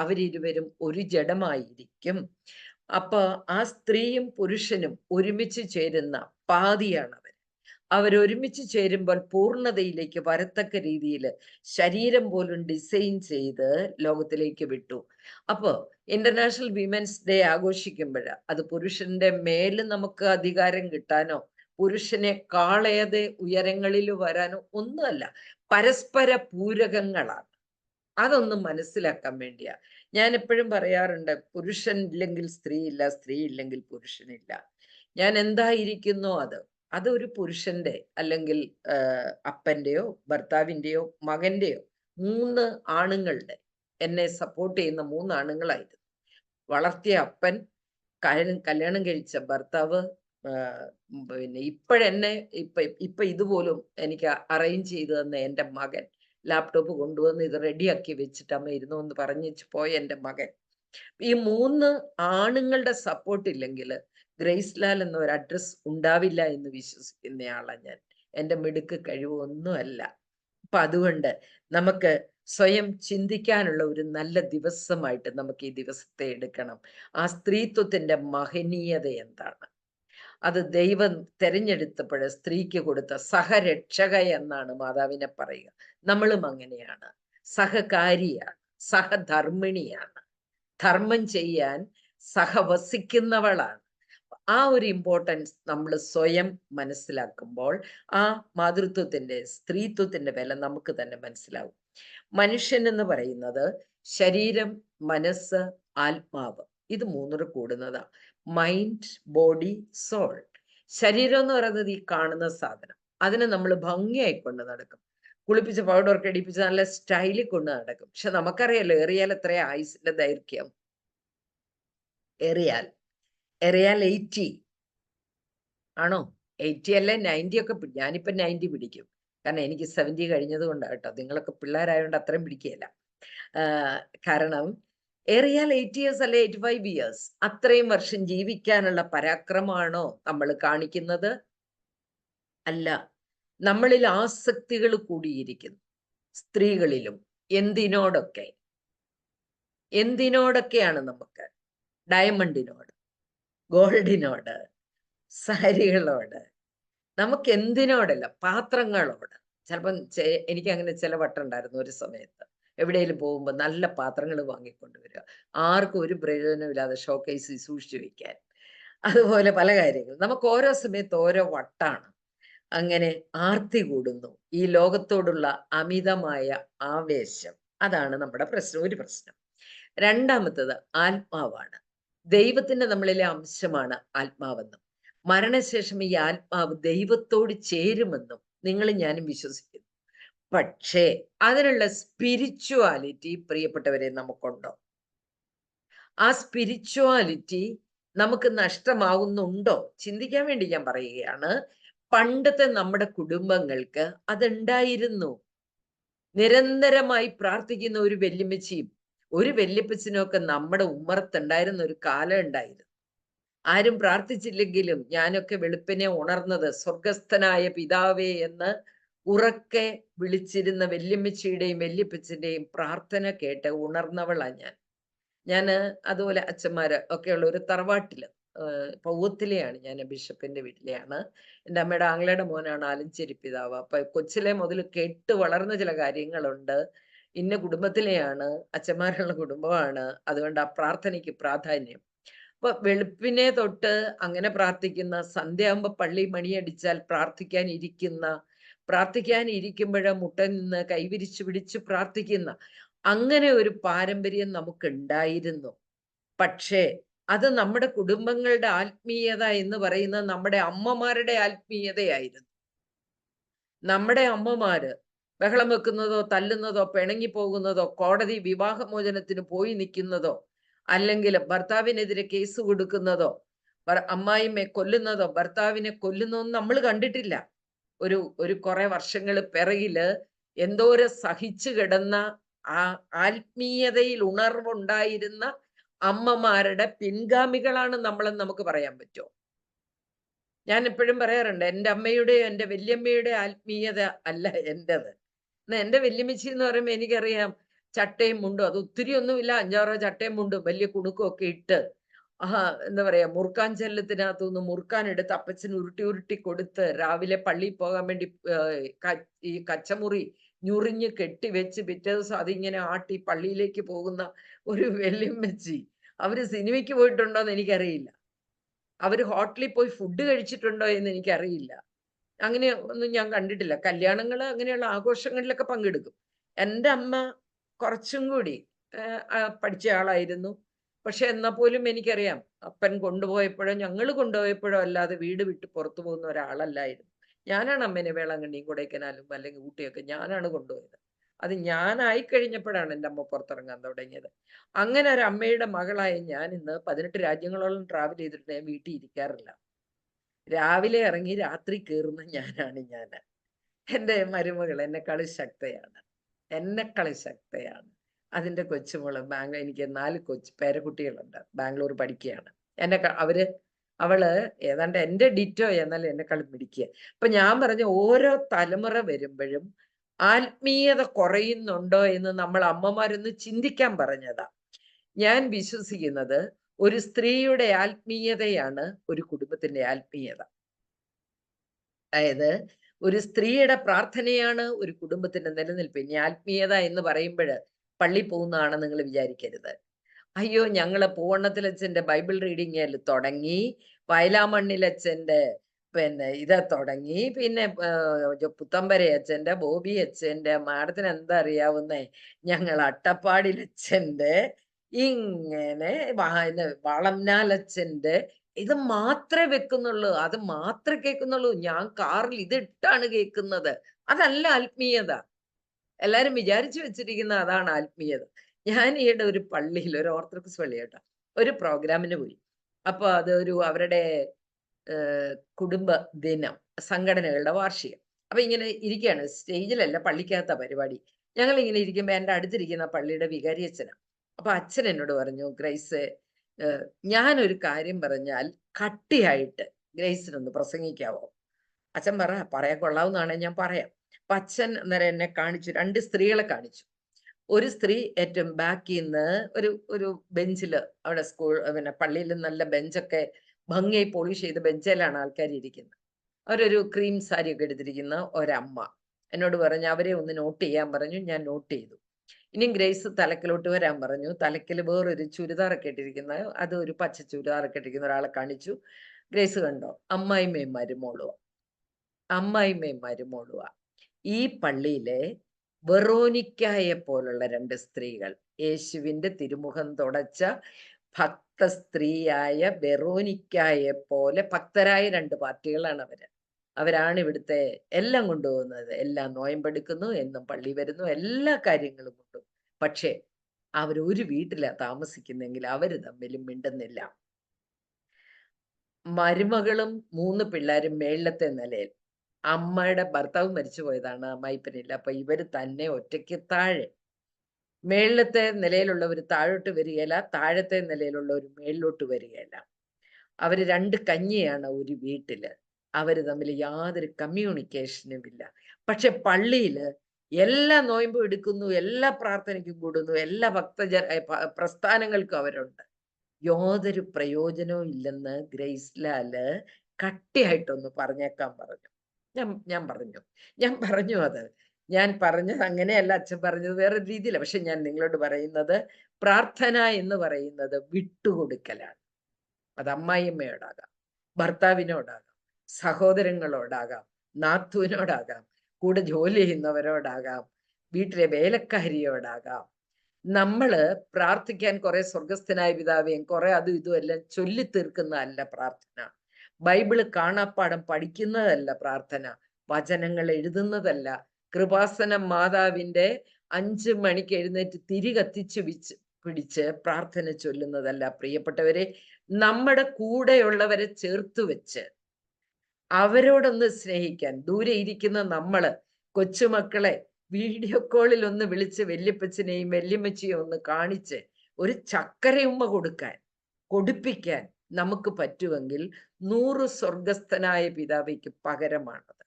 അവരിരുവരും ഒരു ജഡമായിരിക്കും. അപ്പൊ ആ സ്ത്രീയും പുരുഷനും ഒരുമിച്ച് ചേരുന്ന പാതിയാണ് അവരൊരുമിച്ച് ചേരുമ്പോൾ പൂർണ്ണതയിലേക്ക് വരത്തക്ക രീതിയിൽ ശരീരം പോലും ഡിസൈൻ ചെയ്ത് ലോകത്തിലേക്ക് വിട്ടു. അപ്പോ ഇന്റർനാഷണൽ വിമൻസ് ഡേ ആഘോഷിക്കുമ്പോൾ അത് പുരുഷന്റെ മേല് നമുക്ക് അധികാരം കിട്ടാനോ പുരുഷനെ കാളേതെ ഉയരങ്ങളിൽ വരാനോ ഒന്നുമല്ല, പരസ്പര പൂരകങ്ങളാണ്. അതൊന്നും മനസ്സിലാക്കാൻ വേണ്ടിയാ ഞാൻ എപ്പോഴും പറയാറുണ്ട്, പുരുഷൻ ഇല്ലെങ്കിൽ സ്ത്രീ ഇല്ല, സ്ത്രീ ഇല്ലെങ്കിൽ പുരുഷനില്ല. ഞാൻ എന്തായിരിക്കുന്നോ അതൊരു പുരുഷന്റെ അല്ലെങ്കിൽ അപ്പന്റെയോ ഭർത്താവിന്റെയോ മകന്റെയോ 3 ആണുങ്ങളുടെ, എന്നെ സപ്പോർട്ട് ചെയ്യുന്ന 3 ആണുങ്ങളായിരുന്നു. വളർത്തിയ അപ്പൻ, കല്യാണം കഴിച്ച ഭർത്താവ്, പിന്നെ ഇപ്പോഴെന്നെ ഇപ്പൊ ഇതുപോലും എനിക്ക് അറേഞ്ച് ചെയ്തു തന്ന എൻ്റെ മകൻ, ലാപ്ടോപ്പ് കൊണ്ടുവന്ന് ഇത് റെഡിയാക്കി വെച്ചിട്ട് അമ്മ ഇരുന്നു എന്ന് പറഞ്ഞു പോയ എൻ്റെ മകൻ. ഈ 3 ആണുങ്ങളുടെ സപ്പോർട്ട് ഇല്ലെങ്കിൽ ഗ്രേസ് ലാൽ എന്ന ഒരു അഡ്രസ് ഉണ്ടാവില്ല എന്ന് വിശ്വസിക്കുന്നയാളാണ് ഞാൻ. എൻ്റെ മിടുക്ക് കഴിവൊന്നുമല്ല. അപ്പൊ അതുകൊണ്ട് നമുക്ക് സ്വയം ചിന്തിക്കാനുള്ള ഒരു നല്ല ദിവസമായിട്ട് നമുക്ക് ഈ ദിവസത്തെ എടുക്കണം. ആ സ്ത്രീത്വത്തിന്റെ മഹനീയത എന്താണ്? അത് ദൈവം തെരഞ്ഞെടുത്തപ്പോൾ സ്ത്രീക്ക് കൊടുത്ത സഹരക്ഷക എന്നാണ് മാതാവിനെ പറയുക. നമ്മളും അങ്ങനെയാണ്, സഹകാരിയാണ്, സഹധർമ്മിണിയാണ്, ധർമ്മം ചെയ്യാൻ സഹവസിക്കുന്നവളാണ്. ആ ഒരു ഇമ്പോർട്ടൻസ് നമ്മൾ സ്വയം മനസ്സിലാക്കുമ്പോൾ ആ മാതൃത്വത്തിന്റെ, സ്ത്രീത്വത്തിന്റെ വില നമുക്ക് തന്നെ മനസ്സിലാവും. മനുഷ്യൻ എന്ന് പറയുന്നത് ശരീരം, മനസ്സ്, ആത്മാവ്, ഇത് 3 കൂടുന്നതാ. Mind, body, soul. ശരീരം എന്ന് പറയുന്നത് ഈ കാണുന്ന സാധനം, അതിനെ നമ്മൾ ഭംഗിയായി കൊണ്ട് നടക്കും, കുളിപ്പിച്ച് പൗഡറൊക്കെ അടിപ്പിച്ച് നല്ല സ്റ്റൈലിൽ കൊണ്ട് നടക്കും. പക്ഷെ നമുക്കറിയാലോ ഏറിയാൽ എത്രയാ ആയുസിന്റെ ദൈർഘ്യം? ഏറിയാൽ 80 ആണോ? 80 അല്ലേ, 90 ഒക്കെ. ഞാനിപ്പോ 90 പിടിക്കും, കാരണം എനിക്ക് 70 കഴിഞ്ഞത് കൊണ്ടാണ് കേട്ടോ. നിങ്ങളൊക്കെ പിള്ളേരായതുകൊണ്ട് അത്രയും പിടിക്കുകയില്ല. കാരണം ഏറിയാൽ 80 years അല്ലെ 85 years, അത്രയും വർഷം ജീവിക്കാനുള്ള പരാക്രമമാണോ നമ്മൾ കാണിക്കുന്നത്? അല്ല, നമ്മളിൽ ആസക്തികൾ കൂടിയിരിക്കുന്നു, സ്ത്രീകളിലും. എന്തിനോടൊക്കെയാണ് നമുക്ക്? ഡയമണ്ടിനോട്, ഗോൾഡിനോട്, സാരികളോട്, നമുക്ക് എന്തിനോടല്ല, പാത്രങ്ങളോട്. ചിലപ്പം എനിക്ക് അങ്ങനെ ചില വട്ടമുണ്ടായിരുന്നു ഒരു സമയത്ത്. എവിടെയെങ്കിലും പോകുമ്പോൾ നല്ല പാത്രങ്ങൾ വാങ്ങിക്കൊണ്ടുവരിക, ആർക്കും ഒരു പ്രയോജനമില്ലാതെ ഷോക്കേസിൽ സൂക്ഷിച്ചു വെക്കാൻ. അതുപോലെ പല കാര്യങ്ങൾ. നമുക്ക് ഓരോ സമയത്ത് ഓരോ വട്ടാണ്. അങ്ങനെ ആർത്തി കൂടുന്നു, ഈ ലോകത്തോടുള്ള അമിതമായ ആവേശം. അതാണ് നമ്മുടെ പ്രശ്നം, ഒരു പ്രശ്നം. രണ്ടാമത്തത് ആത്മാവാണ്. ദൈവത്തിന്റെ നമ്മളിലെ അംശമാണ് ആത്മാവെന്നും മരണശേഷം ഈ ആത്മാവ് ദൈവത്തോട് ചേരുമെന്നും നിങ്ങളും ഞാനും വിശ്വസിക്കുന്നു. പക്ഷേ അതിനുള്ള സ്പിരിച്വാലിറ്റി പ്രിയപ്പെട്ടവരെ നമുക്കുണ്ടോ? ആ സ്പിരിച്വാലിറ്റി നമുക്ക് നഷ്ടമാവുന്നുണ്ടോ? ചിന്തിക്കാൻ വേണ്ടി ഞാൻ പറയുകയാണ്. പണ്ടത്തെ നമ്മുടെ കുടുംബങ്ങൾക്ക് അതുണ്ടായിരുന്നു. നിരന്തരമായി പ്രാർത്ഥിക്കുന്ന ഒരു വല്യമ്മച്ചിയും ഒരു വല്യപ്പച്ചനും ഒക്കെ നമ്മുടെ ഉമ്മറത്തുണ്ടായിരുന്ന ഒരു കാലം ഉണ്ടായിരുന്നു. ആരും പ്രാർത്ഥിച്ചില്ലെങ്കിലും ഞാനൊക്കെ വെളുപ്പിനെ ഉണർന്നത് സ്വർഗസ്ഥനായ പിതാവേ എന്ന് ഉറക്കെ വിളിച്ചിരുന്ന വല്യമ്മച്ചിയുടെയും വല്യപ്പച്ചന്റെയും പ്രാർത്ഥന കേട്ട് ഉണർന്നവളാ ഞാന് അതുപോലെ അച്ഛന്മാര് ഒക്കെയുള്ള ഒരു തറവാട്ടില് പൗവത്തിലെയാണ്, ഞാൻ ബിഷപ്പിന്റെ വീട്ടിലെയാണ്. എൻ്റെ അമ്മയുടെ ആങ്ങളയുടെ മോനാണ് ആലഞ്ചേരി പിതാവ്. അപ്പൊ കൊച്ചിലെ മുതൽ കേട്ട് വളർന്ന ചില കാര്യങ്ങളുണ്ട്. ഇന്ന കുടുംബത്തിലെയാണ്, അച്ഛന്മാരുള്ള കുടുംബമാണ്, അതുകൊണ്ട് ആ പ്രാർത്ഥനയ്ക്ക് പ്രാധാന്യം. അപ്പൊ വെളുപ്പിനെ തൊട്ട് അങ്ങനെ പ്രാർത്ഥിക്കുന്ന, സന്ധ്യയാകുമ്പോ പള്ളി മണിയടിച്ചാൽ പ്രാർത്ഥിക്കാനിരിക്കുമ്പോഴ മുട്ട നിന്ന് കൈവിരിച്ചു പിടിച്ച് പ്രാർത്ഥിക്കുന്ന അങ്ങനെ ഒരു പാരമ്പര്യം നമുക്കുണ്ടായിരുന്നു. പക്ഷേ അത് നമ്മുടെ കുടുംബങ്ങളുടെ ആത്മീയത എന്ന് പറയുന്നത് നമ്മുടെ അമ്മമാരുടെ ആത്മീയതയായിരുന്നു. നമ്മുടെ അമ്മമാര് ബഹളം വെക്കുന്നതോ തല്ലുന്നതോ പിണങ്ങി പോകുന്നതോ കോടതി വിവാഹമോചനത്തിന് പോയി നിൽക്കുന്നതോ അല്ലെങ്കിൽ ഭർത്താവിനെതിരെ കേസ് കൊടുക്കുന്നതോ അമ്മായിമ്മയെ കൊല്ലുന്നതോ ഭർത്താവിനെ കൊല്ലുന്നതോ നമ്മൾ കണ്ടിട്ടില്ല. ഒരു കുറെ വർഷങ്ങൾ പിറകില് എന്തോരം സഹിച്ചു കിടന്ന ആ ആത്മീയതയിൽ ഉണർവുണ്ടായിരുന്ന അമ്മമാരുടെ പിൻഗാമികളാണ് നമ്മളെന്ന് നമുക്ക് പറയാൻ പറ്റുമോ? ഞാൻ എപ്പോഴും പറയാറുണ്ട്, എൻ്റെ അമ്മയുടെയോ എൻ്റെ വല്യമ്മയുടെ ആത്മീയത അല്ല എൻ്റെത്. എന്നാ എൻ്റെ വല്യമ്മച്ചി എന്ന് പറയുമ്പോൾ എനിക്കറിയാം ചട്ടയും മുണ്ടും, അത് ഒത്തിരി ഒന്നുമില്ല, 5-6 ചട്ടയും മുണ്ടും വലിയ കുണുക്കും ഒക്കെ ഇട്ട് എന്താ പറയാ മുറുക്കാൻ ചെല്ലത്തിനകത്തുനിന്ന് മുറുക്കാൻ എടുത്ത് അപ്പച്ചന് ഉരുട്ടി ഉരുട്ടി കൊടുത്ത് രാവിലെ പള്ളിയിൽ പോകാൻ വേണ്ടി ഈ കച്ചമുറി ഞുറിഞ്ഞ് കെട്ടി വെച്ച് പിറ്റേ ദിവസം അതിങ്ങനെ ആട്ടി പള്ളിയിലേക്ക് പോകുന്ന ഒരു വല്യമ്മച്ചി. അവര് സിനിമയ്ക്ക് പോയിട്ടുണ്ടോ എന്ന് എനിക്കറിയില്ല, അവര് ഹോട്ടലിൽ പോയി ഫുഡ് കഴിച്ചിട്ടുണ്ടോ എന്ന് എനിക്കറിയില്ല. അങ്ങനെ ഒന്നും ഞാൻ കണ്ടിട്ടില്ല. കല്യാണങ്ങൾ അങ്ങനെയുള്ള ആഘോഷങ്ങളിലൊക്കെ പങ്കെടുക്കും. എൻ്റെ അമ്മ കുറച്ചും കൂടി പഠിച്ച ആളായിരുന്നു. പക്ഷെ എന്നാൽ പോലും എനിക്കറിയാം അപ്പൻ കൊണ്ടുപോയപ്പോഴോ ഞങ്ങൾ കൊണ്ടുപോയപ്പോഴോ അല്ലാതെ വീട് വിട്ട് പുറത്തു പോകുന്ന ഒരാളല്ലായിരുന്നു. ഞാനാണ് അമ്മേനെ വേളാങ്കണ്ണിയും കൊടൈക്കനാലും അല്ലെങ്കിൽ ഊട്ടിയൊക്കെ ഞാനാണ് കൊണ്ടുപോയത്. അത് ഞാനായി കഴിഞ്ഞപ്പോഴാണ് എൻ്റെ അമ്മ പുറത്തിറങ്ങാൻ തുടങ്ങിയത്. അങ്ങനെ ഒരു അമ്മയുടെ മകളായ ഞാൻ ഇന്ന് 18 രാജ്യങ്ങളോളം ട്രാവൽ ചെയ്തിട്ട് ഞാൻ വീട്ടിൽ ഇരിക്കാറില്ല. രാവിലെ ഇറങ്ങി രാത്രി കയറുന്ന ഞാനാണ് ഞാൻ. എൻ്റെ മരുമകൾ എന്നെക്കാളും ശക്തയാണ്. അതിൻ്റെ കൊച്ചുമോള് എനിക്ക് 4 പേരക്കുട്ടികളുണ്ട്, ബാംഗ്ലൂർ പഠിക്കുകയാണ്. അവള് ഏതാണ്ട് എൻ്റെ ഡിറ്റോ എന്നാലും എന്നെക്കാളും പിടിക്കുക. അപ്പൊ ഞാൻ പറഞ്ഞ ഓരോ തലമുറ വരുമ്പോഴും ആത്മീയത കുറയുന്നുണ്ടോ എന്ന് നമ്മൾ അമ്മമാരൊന്ന് ചിന്തിക്കാൻ പറഞ്ഞതാ. ഞാൻ വിശ്വസിക്കുന്നത് ഒരു സ്ത്രീയുടെ ആത്മീയതയാണ് ഒരു കുടുംബത്തിന്റെ ആത്മീയത. അതായത് ഒരു സ്ത്രീയുടെ പ്രാർത്ഥനയാണ് ഒരു കുടുംബത്തിന്റെ നിലനിൽപ്പ്. ഇനി ആത്മീയത എന്ന് പറയുമ്പോൾ പള്ളി പോകുന്നതാണെന്ന് നിങ്ങൾ വിചാരിക്കരുത്. അയ്യോ, ഞങ്ങള് പൂവണ്ണത്തിലച്ഛന്റെ ബൈബിൾ റീഡിങ്ങിൽ തുടങ്ങി, വയലാമണ്ണിലച്ഛന്റെ ഇത് തുടങ്ങി, പിന്നെ പുത്തമ്പര അച്ഛന്റെ, ബോബി അച്ഛന്റെ, മാഡത്തിന് എന്താ അറിയാവുന്നേ, ഞങ്ങൾ അട്ടപ്പാടിലച്ഛന്റെ, ഇങ്ങനെ വളംനാലച്ഛന്റെ, ഇത് മാത്രമേ വെക്കുന്നുള്ളൂ, അത് മാത്രമേ കേൾക്കുന്നുള്ളൂ. ഞാൻ കാറിൽ ഇതിട്ടാണ് കേൾക്കുന്നത്. അതല്ല ആത്മീയത. എല്ലാരും വിചാരിച്ചു വെച്ചിരിക്കുന്ന അതാണ് ആത്മീയത. ഞാൻ ഈയിടെ ഒരു പള്ളിയിൽ, ഒരു ഓർത്തഡോക്സ് പള്ളി കേട്ടോ, ഒരു പ്രോഗ്രാമിന് പോയി. അപ്പൊ അത് അവരുടെ കുടുംബ ദിനം, സംഘടനകളുടെ വാർഷികം. അപ്പൊ ഇങ്ങനെ ഇരിക്കുകയാണ്, സ്റ്റേജിലല്ല പള്ളിക്കകത്ത പരിപാടി. ഞങ്ങൾ ഇങ്ങനെ ഇരിക്കുമ്പോ എൻ്റെ അടുത്തിരിക്കുന്ന പള്ളിയുടെ വികാരി അച്ഛനാണ്. അപ്പൊ അച്ഛൻ എന്നോട് പറഞ്ഞു, ഗ്രേസ്, ഞാനൊരു കാര്യം പറഞ്ഞാൽ കട്ടിയായിട്ട് ഗ്രേസിനൊന്ന് പ്രസംഗിക്കാവോ? അച്ഛൻ പറയാൻ കൊള്ളാവുന്നതാണെ ഞാൻ പറയാം. അപ്പൊ അച്ഛൻ അന്നേരം എന്നെ കാണിച്ചു, 2 സ്ത്രീകളെ കാണിച്ചു. ഒരു സ്ത്രീ ഏറ്റവും ബാക്കിൽ നിന്ന് ഒരു ബെഞ്ചില്, അവിടെ പിന്നെ പള്ളിയിൽ നല്ല ബെഞ്ചൊക്കെ ഭംഗിയായി പോളിഷ് ചെയ്ത് ബെഞ്ചിലാണ് ആൾക്കാർ ഇരിക്കുന്നത്. അവരൊരു ക്രീം സാരി ഒക്കെ എടുത്തിരിക്കുന്ന ഒരമ്മ എന്നോട് പറഞ്ഞു അവരെ ഒന്ന് നോട്ട് ചെയ്യാൻ പറഞ്ഞു. ഞാൻ നോട്ട് ചെയ്തു. ഇനിയും ഗ്രേസ് തലക്കിലോട്ട് വരാൻ പറഞ്ഞു. തലക്കിൽ വേറൊരു ചുരിദാറൊക്കെ ഇട്ടിരിക്കുന്ന, അത് ഒരു പച്ച ചുരിദാറൊക്കെ ഇട്ടിരിക്കുന്ന ഒരാളെ കാണിച്ചു. ഗ്രേസ് കണ്ടോ, അമ്മായിമ്മയും മരുമോളുവാ. ഈ പള്ളിയിലെ വെറോനിക്കായെ പോലുള്ള 2 സ്ത്രീകൾ, യേശുവിന്റെ തിരുമുഖം തുടച്ച ഭക്ത സ്ത്രീയായ വെറോനിക്കായെ പോലെ ഭക്തരായ 2 പാർട്ടികളാണ് അവരാണ് ഇവിടുത്തെ എല്ലാം കൊണ്ടുപോകുന്നത്. എല്ലാം നോയമ്പെടുക്കുന്നു, എന്നും പള്ളി വരുന്നു, എല്ലാ കാര്യങ്ങളും കൊണ്ടു. പക്ഷേ അവരൊരു വീട്ടിലാ താമസിക്കുന്നെങ്കിൽ അവര് തമ്മിൽ മിണ്ടുന്നില്ല. മരുമകളും 3 പിള്ളേരും മേളിലത്തെ നിലയിൽ. അമ്മയുടെ ഭർത്താവ് മരിച്ചു പോയതാണ്, അമ്മായിപ്പനില്ല. അപ്പൊ ഇവര് തന്നെ ഒറ്റയ്ക്ക് താഴെ. മേളിലത്തെ നിലയിലുള്ളവർ താഴോട്ട് വരികയില്ല, താഴത്തെ നിലയിലുള്ളവർ മേളിലോട്ട് വരികയില്ല. അവര് 2 കഞ്ഞിയാണ് ഒരു വീട്ടില്. അവര് തമ്മിൽ യാതൊരു കമ്മ്യൂണിക്കേഷനും ഇല്ല. പക്ഷെ പള്ളിയില് എല്ലാ നോയമ്പും എടുക്കുന്നു, എല്ലാ പ്രാർത്ഥനയ്ക്കും കൂടുന്നു, എല്ലാ പ്രസ്ഥാനങ്ങൾക്കും അവരുണ്ട്. യാതൊരു പ്രയോജനവും ഇല്ലെന്ന് ഗ്രേസ്ലാല് കട്ടിയായിട്ടൊന്ന് പറഞ്ഞേക്കാൻ പറഞ്ഞു. ഞാൻ പറഞ്ഞു അത്. ഞാൻ പറഞ്ഞത് അങ്ങനെയല്ല, അച്ഛൻ പറഞ്ഞത് വേറെ രീതിയില്ല. പക്ഷെ ഞാൻ നിങ്ങളോട് പറയുന്നത്, പ്രാർത്ഥന എന്ന് പറയുന്നത് വിട്ടുകൊടുക്കലാണ്. അത് അമ്മായിയമ്മയോടാകാം, ഭർത്താവിനോടാകാം, സഹോദരങ്ങളോടാകാം, നാത്തൂനോടാകാം, കൂടെ ജോലി ചെയ്യുന്നവരോടാകാം, വീട്ടിലെ വേലക്കാരിയോടാകാം. നമ്മള് പ്രാർത്ഥിക്കാൻ കുറെ സ്വർഗസ്ഥനായ പിതാവേയും കുറെ അതും ഇതും എല്ലാം ചൊല്ലി തീർക്കുന്നതല്ല പ്രാർത്ഥന. ബൈബിള് കാണാപ്പാടം പഠിക്കുന്നതല്ല പ്രാർത്ഥന. വചനങ്ങൾ എഴുതുന്നതല്ല. കൃപാസന മാതാവിന്റെ 5 മണിക്ക് എഴുന്നേറ്റ് തിരി കത്തിച്ച് പിടിച്ച് പ്രാർത്ഥന ചൊല്ലുന്നതല്ല. പ്രിയപ്പെട്ടവരെ, നമ്മുടെ കൂടെയുള്ളവരെ ചേർത്ത് വെച്ച് അവരോടൊന്ന് സ്നേഹിക്കാൻ, ദൂരെ ഇരിക്കുന്ന നമ്മള് കൊച്ചുമക്കളെ വീഡിയോ കോളിൽ ഒന്ന് വിളിച്ച് വല്യപ്പച്ചനെയും വല്യമ്മച്ചിയും ഒന്ന് കാണിച്ച് ഒരു ചക്കരയുമ്മ കൊടുപ്പിക്കാൻ നമുക്ക് പറ്റുമെങ്കിൽ 100 സ്വർഗസ്ഥനായ പിതാവിക്ക് പകരമാണത്.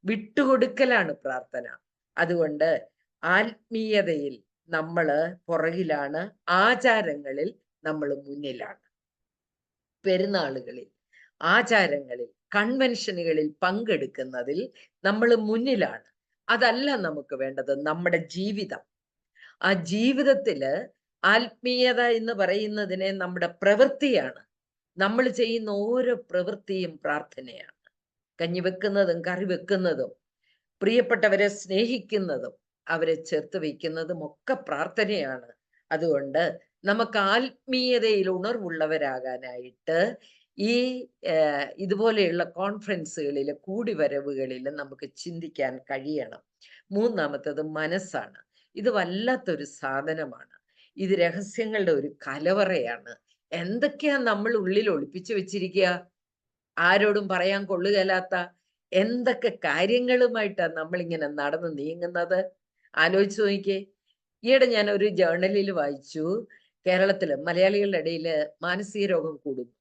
വിട്ടുകൊടുക്കലാണ് പ്രാർത്ഥന. അതുകൊണ്ട് ആത്മീയതയിൽ നമ്മള് പുറകിലാണ്, ആചാരങ്ങളിൽ നമ്മൾ മുന്നിലാണ്. പെരുന്നാളുകളിൽ, ആചാരങ്ങളിൽ, കൺവെൻഷനുകളിൽ പങ്കെടുക്കുന്നതിൽ നമ്മൾ മുന്നിലാണ്. അതല്ല നമുക്ക് വേണ്ടത്. നമ്മുടെ ജീവിതം, ആ ജീവിതത്തില് ആത്മീയത എന്ന് പറയുന്നതിനെ നമ്മുടെ പ്രവൃത്തിയാണ്. നമ്മൾ ചെയ്യുന്ന ഓരോ പ്രവൃത്തിയും പ്രാർത്ഥനയാണ്. കഞ്ഞി വെക്കുന്നതും കറി വെക്കുന്നതും പ്രിയപ്പെട്ടവരെ സ്നേഹിക്കുന്നതും അവരെ ചേർത്ത് വയ്ക്കുന്നതും ഒക്കെ പ്രാർത്ഥനയാണ്. അതുകൊണ്ട് നമുക്ക് ആത്മീയതയിൽ ഉണർവുള്ളവരാകാനായിട്ട് ഈ ഇതുപോലെയുള്ള കോൺഫറൻസുകളിൽ, കൂടിവരവുകളിൽ നമുക്ക് ചിന്തിക്കാൻ കഴിയണം. മൂന്നാമത്തത് മനസ്സാണ്. ഇത് വല്ലാത്തൊരു സാധനമാണ്. ഇത് രഹസ്യങ്ങളുടെ ഒരു കലവറയാണ്. എന്തൊക്കെയാ നമ്മൾ ഉള്ളിൽ ഒളിപ്പിച്ചു വെച്ചിരിക്കുക? ആരോടും പറയാൻ കൊള്ളുകയില്ലാത്ത എന്തൊക്കെ കാര്യങ്ങളുമായിട്ടാണ് നമ്മളിങ്ങനെ നടന്ന് നീങ്ങുന്നത്? ആലോചിച്ച് നോക്കിയേ. ഈയിടെ ഞാൻ ഒരു ജേർണലിൽ വായിച്ചു, കേരളത്തില് മലയാളികളുടെ ഇടയിൽ മാനസിക രോഗം കൂടുന്നു.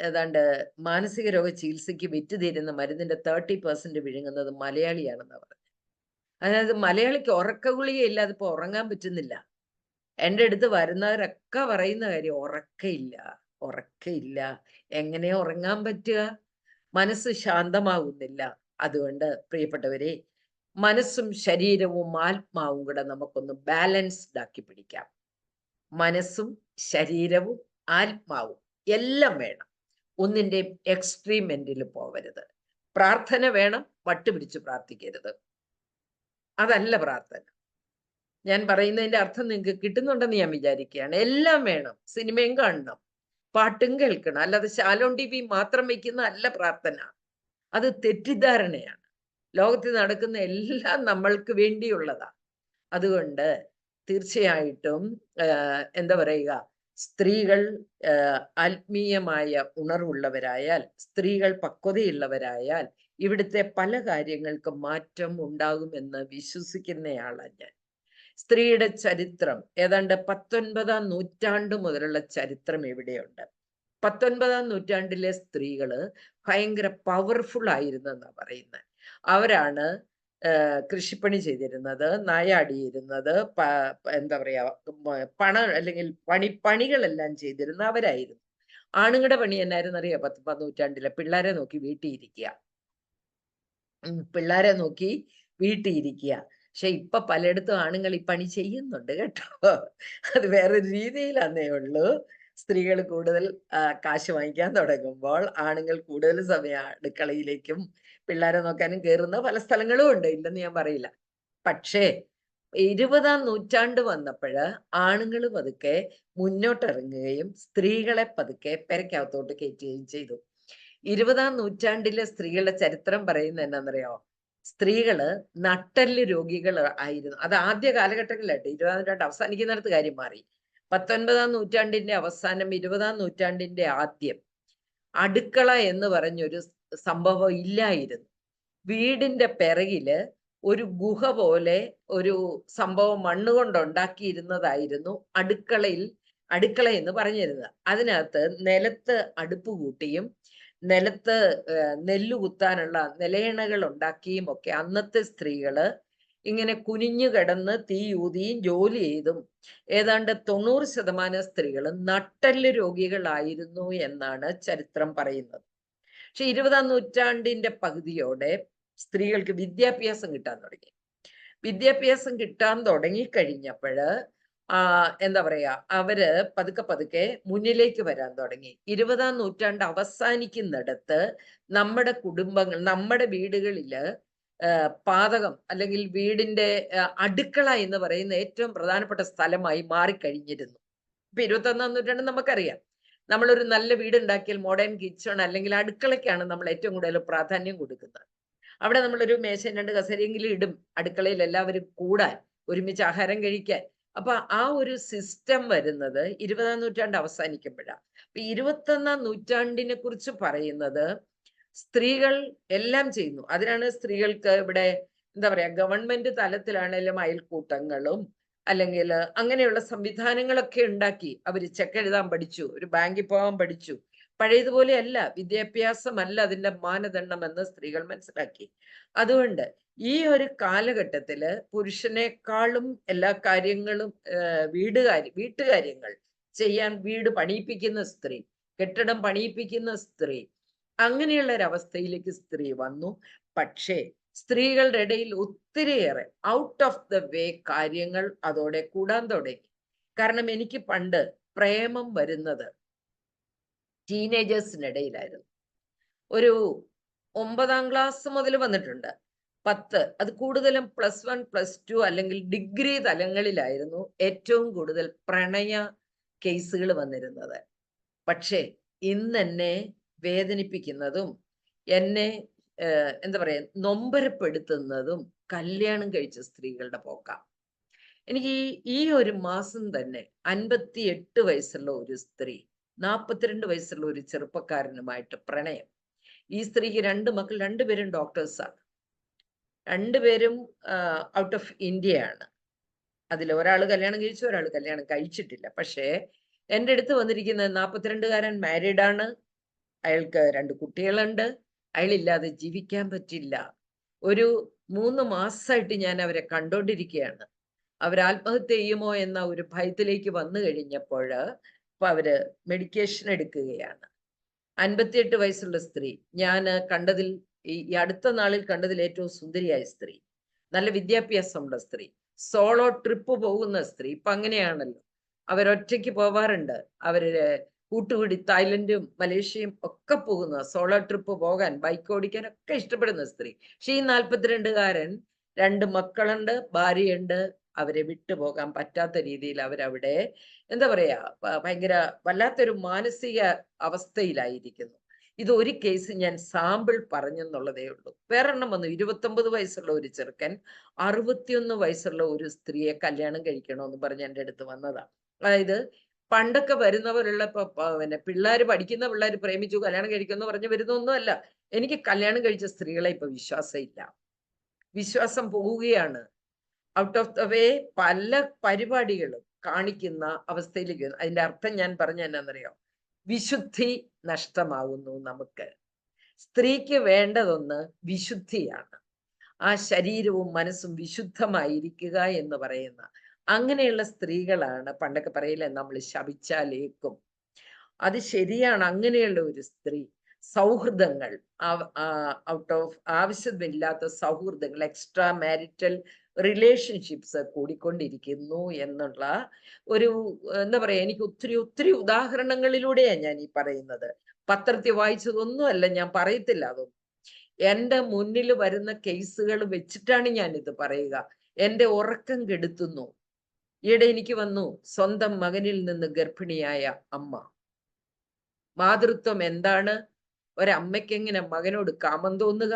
ഏതാണ്ട് മാനസിക രോഗ ചികിത്സയ്ക്ക് വിറ്റുതീരുന്ന മരുന്നിന്റെ 30% വിഴുങ്ങുന്നത് മലയാളിയാണെന്ന് പറഞ്ഞു. അതായത് മലയാളിക്ക് ഉറക്ക ഗുളികയില്ലാതെ ഇപ്പൊ ഉറങ്ങാൻ പറ്റുന്നില്ല. എൻ്റെ അടുത്ത് വരുന്നവരൊക്കെ പറയുന്ന കാര്യം, ഉറക്കയില്ല. എങ്ങനെ ഉറങ്ങാൻ പറ്റുക? മനസ്സ് ശാന്തമാകുന്നില്ല. അതുകൊണ്ട് പ്രിയപ്പെട്ടവരെ, മനസ്സും ശരീരവും ആത്മാവും കൂടെ നമുക്കൊന്ന് ബാലൻസ്ഡ് ആക്കി പിടിക്കാം. മനസ്സും ശരീരവും ആത്മാവും എല്ലാം വേണം. ഒന്നിന്റെ എക്സ്ട്രീം എൻഡിൽ പോവരുത്. പ്രാർത്ഥന വേണം, വട്ടുപിടിച്ച് പ്രാർത്ഥിക്കരുത്. അതല്ല പ്രാർത്ഥന. ഞാൻ പറയുന്നതിന്റെ അർത്ഥം നിങ്ങൾക്ക് കിട്ടുന്നുണ്ടെന്ന് ഞാൻ വിചാരിക്കുകയാണ്. എല്ലാം വേണം. സിനിമയും കാണണം, പാട്ടും കേൾക്കണം. അല്ലാതെ ശാലോൺ ടി വി മാത്രം വയ്ക്കുന്ന അല്ല പ്രാർത്ഥന. അത് തെറ്റിദ്ധാരണയാണ്. ലോകത്തിൽ നടക്കുന്ന എല്ലാം നമ്മൾക്ക് വേണ്ടിയുള്ളതാ. അതുകൊണ്ട് തീർച്ചയായിട്ടും എന്താ പറയുക, സ്ത്രീകൾ ആത്മീയമായ ഉണർവുള്ളവരായാൽ, സ്ത്രീകൾ പക്വതയുള്ളവരായാൽ ഇവിടുത്തെ പല കാര്യങ്ങൾക്കും മാറ്റം ഉണ്ടാകുമെന്ന് വിശ്വസിക്കുന്നയാളാണ് ഞാൻ. സ്ത്രീയുടെ ചരിത്രം ഏതാണ്ട് 19-ാം നൂറ്റാണ്ട് മുതലുള്ള ചരിത്രം ഇവിടെയുണ്ട്. 19-ാം നൂറ്റാണ്ടിലെ സ്ത്രീകള് ഭയങ്കര പവർഫുൾ ആയിരുന്നെന്നാ പറയുന്നത്. അവരാണ് കൃഷിപ്പണി ചെയ്തിരുന്നത്, നായാടിയിരുന്നത്, എന്താ പറയാ, അല്ലെങ്കിൽ പണികളെല്ലാം ചെയ്തിരുന്ന അവരായിരുന്നു. ആണുങ്ങളുടെ പണി എന്നായിരുന്നു അറിയാം? 19-ാം നൂറ്റാണ്ടിലെ പിള്ളേരെ നോക്കി വീട്ടിയിരിക്കുക. പക്ഷെ ഇപ്പൊ പലയിടത്തും ആണുങ്ങൾ ഈ പണി ചെയ്യുന്നുണ്ട് കേട്ടോ. അത് വേറെ രീതിയിലാന്നേ ഉള്ളൂ. സ്ത്രീകൾ കൂടുതൽ കാശ് വാങ്ങിക്കാൻ തുടങ്ങുമ്പോൾ ആണുങ്ങൾ കൂടുതൽ സമയം അടുക്കളയിലേക്കും പിള്ളേരെ നോക്കാനും കയറുന്ന പല സ്ഥലങ്ങളും ഉണ്ട്, ഇല്ലെന്ന് ഞാൻ പറയില്ല. പക്ഷേ 20-ാം നൂറ്റാണ്ട് വന്നപ്പോഴ് ആണുങ്ങൾ പതുക്കെ മുന്നോട്ടിറങ്ങുകയും സ്ത്രീകളെ പതുക്കെ പെരക്കകത്തോട്ട് കയറ്റുകയും ചെയ്തു. 20-ാം നൂറ്റാണ്ടിലെ സ്ത്രീകളുടെ ചരിത്രം പറയുന്നത് എന്നാന്നറിയോ? സ്ത്രീകള് നട്ടെല്ല് രോഗികൾ ആയിരുന്നു. അത് ആദ്യ കാലഘട്ടങ്ങളിലായിട്ട് 20ാം നൂറ്റാണ്ട് അവസാനിക്കുന്നിടത്ത് കാര്യം മാറി. 19ാം നൂറ്റാണ്ടിന്റെ അവസാനം 20ാം നൂറ്റാണ്ടിന്റെ ആദ്യം അടുക്കള എന്ന് പറഞ്ഞൊരു സംഭവം ഇല്ലായിരുന്നു. വീടിന്റെ പിറകില് ഒരു ഗുഹ പോലെ ഒരു സംഭവം മണ്ണുകൊണ്ട് ഉണ്ടാക്കിയിരുന്നതായിരുന്നു അടുക്കള എന്ന് പറഞ്ഞിരുന്നത്. അതിനകത്ത് നിലത്ത് അടുപ്പ് കൂട്ടിയും നിലത്ത് നെല്ലു കുത്താനുള്ള നിലയണകൾ ഉണ്ടാക്കിയും ഒക്കെ അന്നത്തെ സ്ത്രീകള് ഇങ്ങനെ കുനിഞ്ഞു കിടന്ന് തീയൂതിയും ജോലി ചെയ്തും ഏതാണ്ട് 90% സ്ത്രീകളും നട്ടെല്ല് രോഗികളായിരുന്നു എന്നാണ് ചരിത്രം പറയുന്നത്. പക്ഷെ 20ാം നൂറ്റാണ്ടിന്റെ പകുതിയോടെ സ്ത്രീകൾക്ക് വിദ്യാഭ്യാസം കിട്ടാൻ തുടങ്ങി. വിദ്യാഭ്യാസം കിട്ടാൻ തുടങ്ങിക്കഴിഞ്ഞപ്പോഴ് എന്താ പറയാ, അവര് പതുക്കെ മുന്നിലേക്ക് വരാൻ തുടങ്ങി. 20ാം നൂറ്റാണ്ട് അവസാനിക്കുന്നിടത്ത് നമ്മുടെ കുടുംബങ്ങൾ, നമ്മുടെ വീടുകളില് പാതകം അല്ലെങ്കിൽ വീടിന്റെ അടുക്കള എന്ന് പറയുന്ന ഏറ്റവും പ്രധാനപ്പെട്ട സ്ഥലമായി മാറിക്കഴിഞ്ഞിരുന്നു. ഇപ്പൊ 21ാം നൂറ്റാണ്ട് നമുക്കറിയാം, നമ്മളൊരു നല്ല വീടുണ്ടാക്കിയാൽ മോഡേൺ കിച്ചൺ അല്ലെങ്കിൽ അടുക്കളയ്ക്കാണ് നമ്മൾ ഏറ്റവും കൂടുതൽ പ്രാധാന്യം കൊടുക്കുന്നത്. അവിടെ നമ്മളൊരു മേശയും 2 കസേരയെങ്കിലും ഇടും, അടുക്കളയിൽ എല്ലാവരും കൂടാൻ, ഒരുമിച്ച് ആഹാരം കഴിക്കാൻ. അപ്പൊ ആ ഒരു സിസ്റ്റം വരുന്നത് 20ാം നൂറ്റാണ്ട് അവസാനിക്കുമ്പോഴാണ്. അപ്പൊ 21ാം നൂറ്റാണ്ടിനെ കുറിച്ച് പറയുന്നത് സ്ത്രീകൾ എല്ലാം ചെയ്യുന്നു. അതിനാണ് സ്ത്രീകൾക്ക് ഇവിടെ എന്താ പറയാ, ഗവൺമെന്റ് തലത്തിലാണെങ്കിലും അയൽക്കൂട്ടങ്ങളും അല്ലെങ്കിൽ അങ്ങനെയുള്ള സംവിധാനങ്ങളൊക്കെ ഉണ്ടാക്കി അവര് ചെക്ക് എഴുതാൻ പഠിച്ചു, ഒരു ബാങ്കിൽ പോകാൻ പഠിച്ചു. പഴയതുപോലെയല്ല, വിദ്യാഭ്യാസമല്ല അതിന്റെ മാനദണ്ഡം എന്ന് സ്ത്രീകൾ മനസ്സിലാക്കി. അതുകൊണ്ട് ഈ ഒരു കാലഘട്ടത്തില് പുരുഷനേക്കാളും എല്ലാ കാര്യങ്ങളും വീട്ടുകാര്യങ്ങൾ ചെയ്യാൻ വീട് പണിയിപ്പിക്കുന്ന സ്ത്രീ, കെട്ടിടം പണിയിപ്പിക്കുന്ന സ്ത്രീ, അങ്ങനെയുള്ള ഒരവസ്ഥയിലേക്ക് സ്ത്രീ വന്നു. പക്ഷേ സ്ത്രീകളുടെ ഇടയിൽ ഒത്തിരിയേറെ ഔട്ട് ഓഫ് ദ വേ കാര്യങ്ങൾ അതോടെ കൂടാൻ തുടങ്ങി. കാരണം എനിക്ക് പണ്ട് പ്രേമം വരുന്നത് ടീനേജേഴ്സിനിടയിലായിരുന്നു. ഒരു 9ാം ക്ലാസ് മുതൽ വന്നിട്ടുണ്ട്, 10, അത് കൂടുതലും +1 +2 അല്ലെങ്കിൽ ഡിഗ്രി തലങ്ങളിലായിരുന്നു ഏറ്റവും കൂടുതൽ പ്രണയ കേസുകൾ വന്നിരുന്നത്. പക്ഷേ ഇന്നെന്നെ വേദനിപ്പിക്കുന്നതും എന്നെ എന്താ പറയാ നൊമ്പരപ്പെടുത്തുന്നതും കല്യാണം കഴിച്ച സ്ത്രീകളുടെ പോക്കാം. എനിക്ക് ഈ ഒരു മാസം തന്നെ 58 വയസ്സുള്ള ഒരു സ്ത്രീ 42 വയസ്സുള്ള ഒരു ചെറുപ്പക്കാരനുമായിട്ട് പ്രണയം. ഈ സ്ത്രീക്ക് 2 മക്കൾ, 2 പേരും ഡോക്ടേഴ്സാണ്, 2 പേരും ഔട്ട് ഓഫ് ഇന്ത്യയാണ്. അതിൽ ഒരാൾ കല്യാണം കഴിച്ചു, ഒരാൾ കല്യാണം കഴിച്ചിട്ടില്ല. പക്ഷേ എൻ്റെ അടുത്ത് വന്നിരിക്കുന്ന 42കാരൻ മാരീഡാണ്, അയാൾക്ക് 2 കുട്ടികളുണ്ട്, അയാളില്ലാതെ ജീവിക്കാൻ പറ്റില്ല. ഒരു 3 മാസമായിട്ട് ഞാൻ അവരെ കണ്ടോണ്ടിരിക്കുകയാണ്. അവർ ആത്മഹത്യ ചെയ്യുമോ എന്ന ഒരു ഭയത്തിലേക്ക് വന്നു കഴിഞ്ഞപ്പോൾ ഇപ്പൊ അവര് മെഡിക്കേഷൻ എടുക്കുകയാണ്. 58 വയസ്സുള്ള സ്ത്രീ, ഞാൻ കണ്ടതിൽ ഈ അടുത്ത നാളിൽ കണ്ടതിൽ ഏറ്റവും സുന്ദരിയായ സ്ത്രീ, നല്ല വിദ്യാഭ്യാസമുള്ള സ്ത്രീ, സോളോ ട്രിപ്പ് പോകുന്ന സ്ത്രീ. ഇപ്പൊ അങ്ങനെയാണല്ലോ, അവരൊറ്റയ്ക്ക് പോവാറുണ്ട്. അവര് കൂട്ടുകൂടി തായ്ലൻഡും മലേഷ്യയും ഒക്കെ പോകുന്ന, സോളോ ട്രിപ്പ് പോകാൻ, ബൈക്ക് ഓടിക്കാൻ ഒക്കെ ഇഷ്ടപ്പെടുന്ന സ്ത്രീ. പക്ഷെ ഈ 42കാരൻ 2 മക്കളുണ്ട്, ഭാര്യയുണ്ട്, അവരെ വിട്ടുപോകാൻ പറ്റാത്ത രീതിയിൽ അവരവിടെ എന്താ പറയാ ഭയങ്കര വല്ലാത്തൊരു മാനസിക അവസ്ഥയിലായിരിക്കുന്നു. ഇത് ഒരു കേസ് ഞാൻ സാമ്പിൾ പറഞ്ഞെന്നുള്ളതേ ഉള്ളൂ. വേറെണ്ണം വന്നു, 29 വയസ്സുള്ള ഒരു ചെറുക്കൻ 61 വയസ്സുള്ള ഒരു സ്ത്രീയെ കല്യാണം കഴിക്കണമെന്ന് പറഞ്ഞ് എൻ്റെ അടുത്ത് വന്നതാ. അതായത് പണ്ടൊക്കെ വരുന്നവരുള്ള പിന്നെ പഠിക്കുന്ന പിള്ളേർ പ്രേമിച്ചു കല്യാണം കഴിക്കുമെന്ന് പറഞ്ഞ് വരുന്നൊന്നുമല്ല. എനിക്ക് കല്യാണം കഴിച്ച സ്ത്രീകളെ ഇപ്പൊ വിശ്വാസമില്ല, വിശ്വാസം പോവുകയാണ്. ഔട്ട് ഓഫ് ദ വേ പല പരിപാടികളും കാണിക്കുന്ന അവസ്ഥയിലേക്ക്. അതിന്റെ അർത്ഥം ഞാൻ പറഞ്ഞ എന്നാന്നറിയോ, വിശുദ്ധി നഷ്ടമാകുന്നു നമുക്ക്. സ്ത്രീക്ക് വേണ്ടതൊന്ന് വിശുദ്ധിയാണ്, ആ ശരീരവും മനസ്സും വിശുദ്ധമായിരിക്കുക എന്ന് പറയുന്ന അങ്ങനെയുള്ള സ്ത്രീകളാണ്. പണ്ടൊക്കെ പറയില്ലേ, നമ്മൾ ശപിച്ചാലേക്കും, അത് ശരിയാണ്. അങ്ങനെയുള്ള ഒരു സ്ത്രീ, സൗഹൃദങ്ങൾ, ഔട്ട് ഓഫ് ആവശ്യമില്ലാത്ത സൗഹൃദങ്ങൾ, എക്സ്ട്രാ മാരിറ്റൽ റിലേഷൻഷിപ്സ് കൂടിക്കൊണ്ടിരിക്കുന്നു എന്നുള്ള ഒരു എന്താ പറയാ, എനിക്ക് ഒത്തിരി ഉദാഹരണങ്ങളിലൂടെയാണ് ഞാൻ ഈ പറയുന്നത്. പത്രത്തിൽ വായിച്ചതൊന്നുമല്ല, ഞാൻ പറയത്തില്ല അതൊന്നും. എൻ്റെ മുന്നിൽ വരുന്ന കേസുകൾ വെച്ചിട്ടാണ് ഞാൻ ഇത് പറയുക. എൻ്റെ ഉറക്കം കെടുത്തുന്നു. ഈയിടെ എനിക്ക് വന്നു, സ്വന്തം മകനിൽ നിന്ന് ഗർഭിണിയായ അമ്മ. മാതൃത്വം എന്താണ്? ഒരമ്മയ്ക്ക് എങ്ങനെ മകനോട് കാമം തോന്നുക?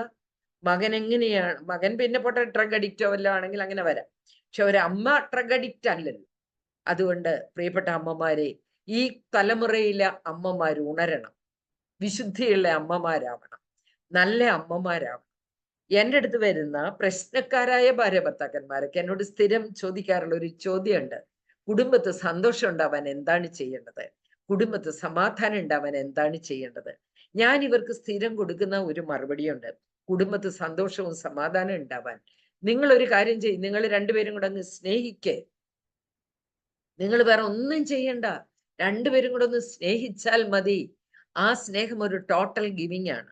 മകൻ എങ്ങനെയാണ്, മകൻ പിന്നെ പോട്ടെ ഡ്രഗ് അഡിക്റ്റോ വല്ലതും ആണെങ്കിൽ അങ്ങനെ വരാം. പക്ഷെ ഒരു അമ്മ ഡ്രഗ് അഡിക്റ്റ് അല്ലല്ലോ. അതുകൊണ്ട് പ്രിയപ്പെട്ട അമ്മമാരെ, ഈ തലമുറയിലെ അമ്മമാർ ഉണരണം, വിശുദ്ധിയുള്ള അമ്മമാരാവണം, നല്ല അമ്മമാരാവണം. എൻ്റെ അടുത്ത് വരുന്ന പ്രശ്നക്കാരായ ഭാര്യ ഭർത്താക്കന്മാരൊക്കെ എന്നോട് സ്ഥിരം ചോദിക്കാറുള്ള ഒരു ചോദ്യമുണ്ട്: കുടുംബത്ത് സന്തോഷം ഉണ്ടാവാൻ എന്താണ് ചെയ്യേണ്ടത്? കുടുംബത്ത് സമാധാനം ഉണ്ടാവാൻ എന്താണ് ചെയ്യേണ്ടത്? ഞാൻ ഇവർക്ക് സ്ഥിരം കൊടുക്കുന്ന ഒരു മറുപടിയുണ്ട്: കുടുംബത്ത് സന്തോഷവും സമാധാനം ഉണ്ടാവാൻ നിങ്ങൾ ഒരു കാര്യം ചെയ്യും, നിങ്ങൾ രണ്ടുപേരും കൂടെ അങ്ങ് സ്നേഹിക്കേ. നിങ്ങൾ വേറെ ഒന്നും ചെയ്യണ്ട, രണ്ടുപേരും കൂടെ ഒന്ന് സ്നേഹിച്ചാൽ മതി. ആ സ്നേഹം ഒരു ടോട്ടൽ ഗിവിങ് ആണ്.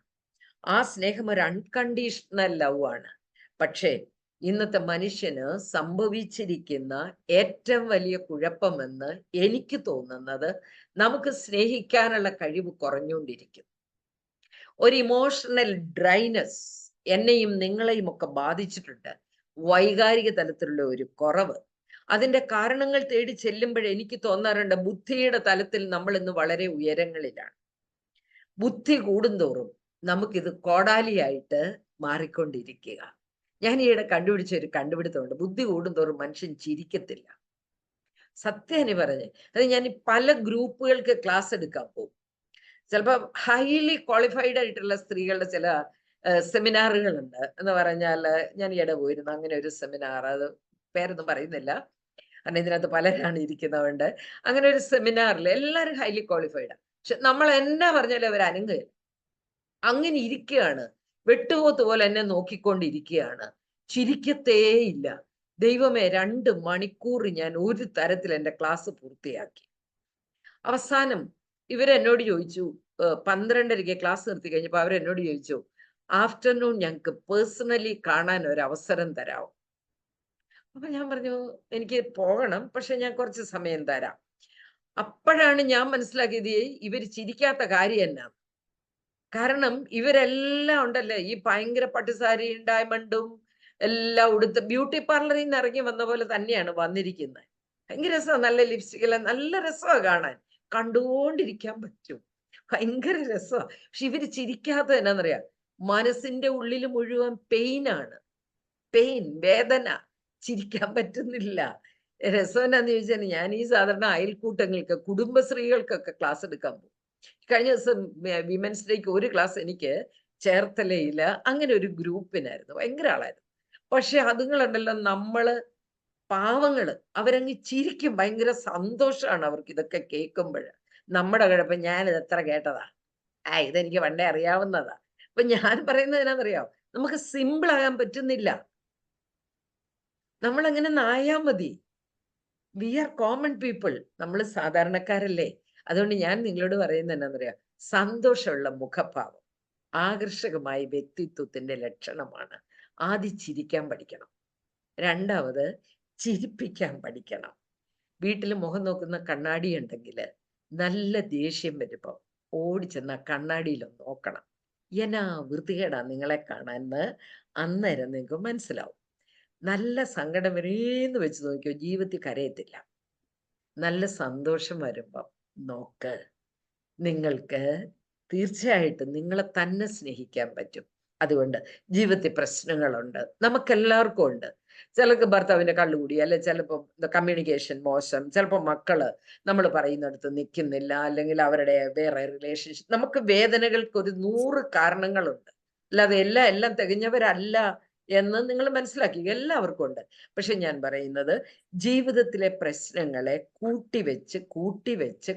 ആ സ്നേഹം ഒരു അൺകണ്ടീഷണൽ ലവ് ആണ്. പക്ഷേ ഇന്നത്തെ മനുഷ്യന് സംഭവിച്ചിരിക്കുന്ന ഏറ്റവും വലിയ കുഴപ്പമെന്ന് എനിക്ക് തോന്നുന്നത്, നമുക്ക് സ്നേഹിക്കാനുള്ള കഴിവ് കുറഞ്ഞുകൊണ്ടിരിക്കും. ഒരു ഇമോഷണൽ ഡ്രൈനസ് എന്നെയും നിങ്ങളെയും ഒക്കെ ബാധിച്ചിട്ടുണ്ട്. വൈകാരിക തലത്തിലുള്ള ഒരു കുറവ്. അതിന്റെ കാരണങ്ങൾ തേടി ചെല്ലുമ്പോൾ എനിക്ക് തോന്നാറുണ്ട്, ബുദ്ധിയുടെ തലത്തിൽ നമ്മൾ ഇന്ന് വളരെ ഉയരങ്ങളിലാണ്. ബുദ്ധി കൂടുന്തോറും നമുക്കിത് കോടാലിയായിട്ട് മാറിക്കൊണ്ടിരിക്കുക. ഞാൻ ഈയിടെ കണ്ടുപിടിച്ച ഒരു കണ്ടുപിടുത്തമുണ്ട്: ബുദ്ധി കൂടുന്തോറും മനുഷ്യൻ ചിരിക്കത്തില്ല. സത്യാനി പറഞ്ഞ് അത് ഞാൻ പല ഗ്രൂപ്പുകൾക്ക് ക്ലാസ് എടുക്കാൻ പോകും. ചിലപ്പോൾ ഹൈലി ക്വാളിഫൈഡ് ആയിട്ടുള്ള സ്ത്രീകളുടെ ചില സെമിനാറുകളുണ്ട്. എന്ന് പറഞ്ഞാൽ ഞാൻ ഈയിടെ പോയിരുന്നു അങ്ങനെ ഒരു സെമിനാർ, അത് പേരൊന്നും പറയുന്നില്ല കാരണം ഇതിനകത്ത് പലരാണ് ഇരിക്കുന്നതുകൊണ്ട്. അങ്ങനെ ഒരു സെമിനാറിൽ എല്ലാവരും ഹൈലി ക്വാളിഫൈഡാണ്, പക്ഷെ നമ്മൾ എന്നാ പറഞ്ഞാലും അവർ അനങ്ങുകയില്ല. അങ്ങനെ ഇരിക്കുകയാണ്, വെട്ടുപോത്ത് പോലെ എന്നെ നോക്കിക്കൊണ്ടിരിക്കുകയാണ്, ചിരിക്കത്തേയില്ല. ദൈവമേ, 2 മണിക്കൂർ ഞാൻ ഒരു തരത്തിൽ എൻ്റെ ക്ലാസ് പൂർത്തിയാക്കി. അവസാനം ഇവരെന്നോട് ചോദിച്ചു, 12:30 ക്ലാസ് നിർത്തി കഴിഞ്ഞപ്പോൾ അവരെന്നോട് ചോദിച്ചു, ആഫ്റ്റർനൂൺ ഞങ്ങൾക്ക് പേഴ്സണലി കാണാൻ ഒരു അവസരം തരാമോ? അപ്പൊ ഞാൻ പറഞ്ഞു, എനിക്ക് പോകണം, പക്ഷെ ഞാൻ കുറച്ച് സമയം തരാം. അപ്പോഴാണ് ഞാൻ മനസ്സിലാക്കിയത് ഇവർ ചിരിക്കാത്ത കാര്യം എന്നാ. കാരണം ഇവരെല്ലാം ഉണ്ടല്ലേ, ഈ ഭയങ്കര പട്ടുസാരിയും ഡയമണ്ടും എല്ലാം ഉടുത്ത് ബ്യൂട്ടി പാർലറിൽ നിന്ന് ഇറങ്ങി വന്ന പോലെ തന്നെയാണ് വന്നിരിക്കുന്നത്. ഭയങ്കര രസമാണ്, നല്ല ലിപ്സ്റ്റിക്കെല്ലാം നല്ല രസമാണ് കാണാൻ, കണ്ടുകൊണ്ടിരിക്കാൻ പറ്റും, ഭയങ്കര രസമാണ്. പക്ഷെ ഇവര് ചിരിക്കാത്ത എന്നാന്നറിയാം, മനസ്സിന്റെ ഉള്ളിൽ മുഴുവൻ പെയിനാണ്, പെയിൻ, വേദന, ചിരിക്കാൻ പറ്റുന്നില്ല. രസം എന്നാന്ന് ചോദിച്ചാൽ, ഞാൻ ഈ സാധാരണ അയൽക്കൂട്ടങ്ങൾക്ക്, കുടുംബശ്രീകൾക്കൊക്കെ ക്ലാസ് എടുക്കാൻ പോകും. കഴിഞ്ഞ ദിവസം വിമൻസ് ഡേക്ക് ഒരു ക്ലാസ് എനിക്ക് ചേർത്തലയില അങ്ങനെ ഒരു ഗ്രൂപ്പിനായിരുന്നു, ഭയങ്കര ആളായിരുന്നു. പക്ഷെ അതുങ്ങളുണ്ടല്ലോ, നമ്മള് പാവങ്ങള് അവരങ്ങ് ചിരിക്കും, ഭയങ്കര സന്തോഷമാണ് അവർക്ക് ഇതൊക്കെ കേൾക്കുമ്പോൾ. നമ്മുടെ കുഴപ്പം ഞാനിത് എത്ര കേട്ടതാ, ഇതെനിക്ക് പണ്ടേ അറിയാവുന്നതാ. അപ്പൊ ഞാൻ പറയുന്നത് എന്നാന്നറിയാം, നമുക്ക് സിമ്പിൾ ആകാൻ പറ്റുന്നില്ല. നമ്മൾ അങ്ങനെ നായാ മതി. വി ആർ കോമൺ പീപ്പിൾ, നമ്മൾ സാധാരണക്കാരല്ലേ. അതുകൊണ്ട് ഞാൻ നിങ്ങളോട് പറയുന്നത് എന്നാന്നറിയാം, സന്തോഷമുള്ള മുഖഭാവം ആകർഷകമായ വ്യക്തിത്വത്തിന്റെ ലക്ഷണമാണ്. ആദ്യം ചിരിക്കാൻ പഠിക്കണം, രണ്ടാമത് ചിരിപ്പിക്കാൻ പഠിക്കണം. വീട്ടിൽ മുഖം നോക്കുന്ന കണ്ണാടി ഉണ്ടെങ്കിൽ നല്ല ദേഷ്യം വരുമ്പോൾ ഓടിച്ചെന്ന കണ്ണാടിയിലൊന്ന് നോക്കണം, എന്നാ വൃത്തികേടാ നിങ്ങളെ കാണാന്ന് അന്നേരം നിങ്ങൾക്ക് മനസ്സിലാവും. നല്ല സങ്കടം വരേന്ന് വെച്ച് നോക്കിയോ, ജീവിതത്തിൽ കരയത്തില്ല. നല്ല സന്തോഷം വരുമ്പം നോക്ക്, നിങ്ങൾക്ക് തീർച്ചയായിട്ടും നിങ്ങളെ തന്നെ സ്നേഹിക്കാൻ പറ്റും. അതുകൊണ്ട് ജീവിതത്തിൽ പ്രശ്നങ്ങളുണ്ട്, നമുക്കെല്ലാവർക്കും ഉണ്ട്. ചിലർക്ക് ഭർത്താവിന്റെ കള്ളുകൂടി, അല്ലെ ചിലപ്പോൾ കമ്മ്യൂണിക്കേഷൻ മോശം, ചിലപ്പോൾ മക്കള് നമ്മൾ പറയുന്നിടത്ത് നിൽക്കുന്നില്ല, അല്ലെങ്കിൽ അവരുടെ വേറെ റിലേഷൻഷിപ്പ്. നമുക്ക് വേദനകൾക്ക് ഒരു 100 കാരണങ്ങളുണ്ട്, അല്ലാതെ എല്ലാം തികഞ്ഞവരല്ല എന്ന് നിങ്ങൾ മനസ്സിലാക്കി. എല്ലാവർക്കും ഉണ്ട്. പക്ഷെ ഞാൻ പറയുന്നത്, ജീവിതത്തിലെ പ്രശ്നങ്ങളെ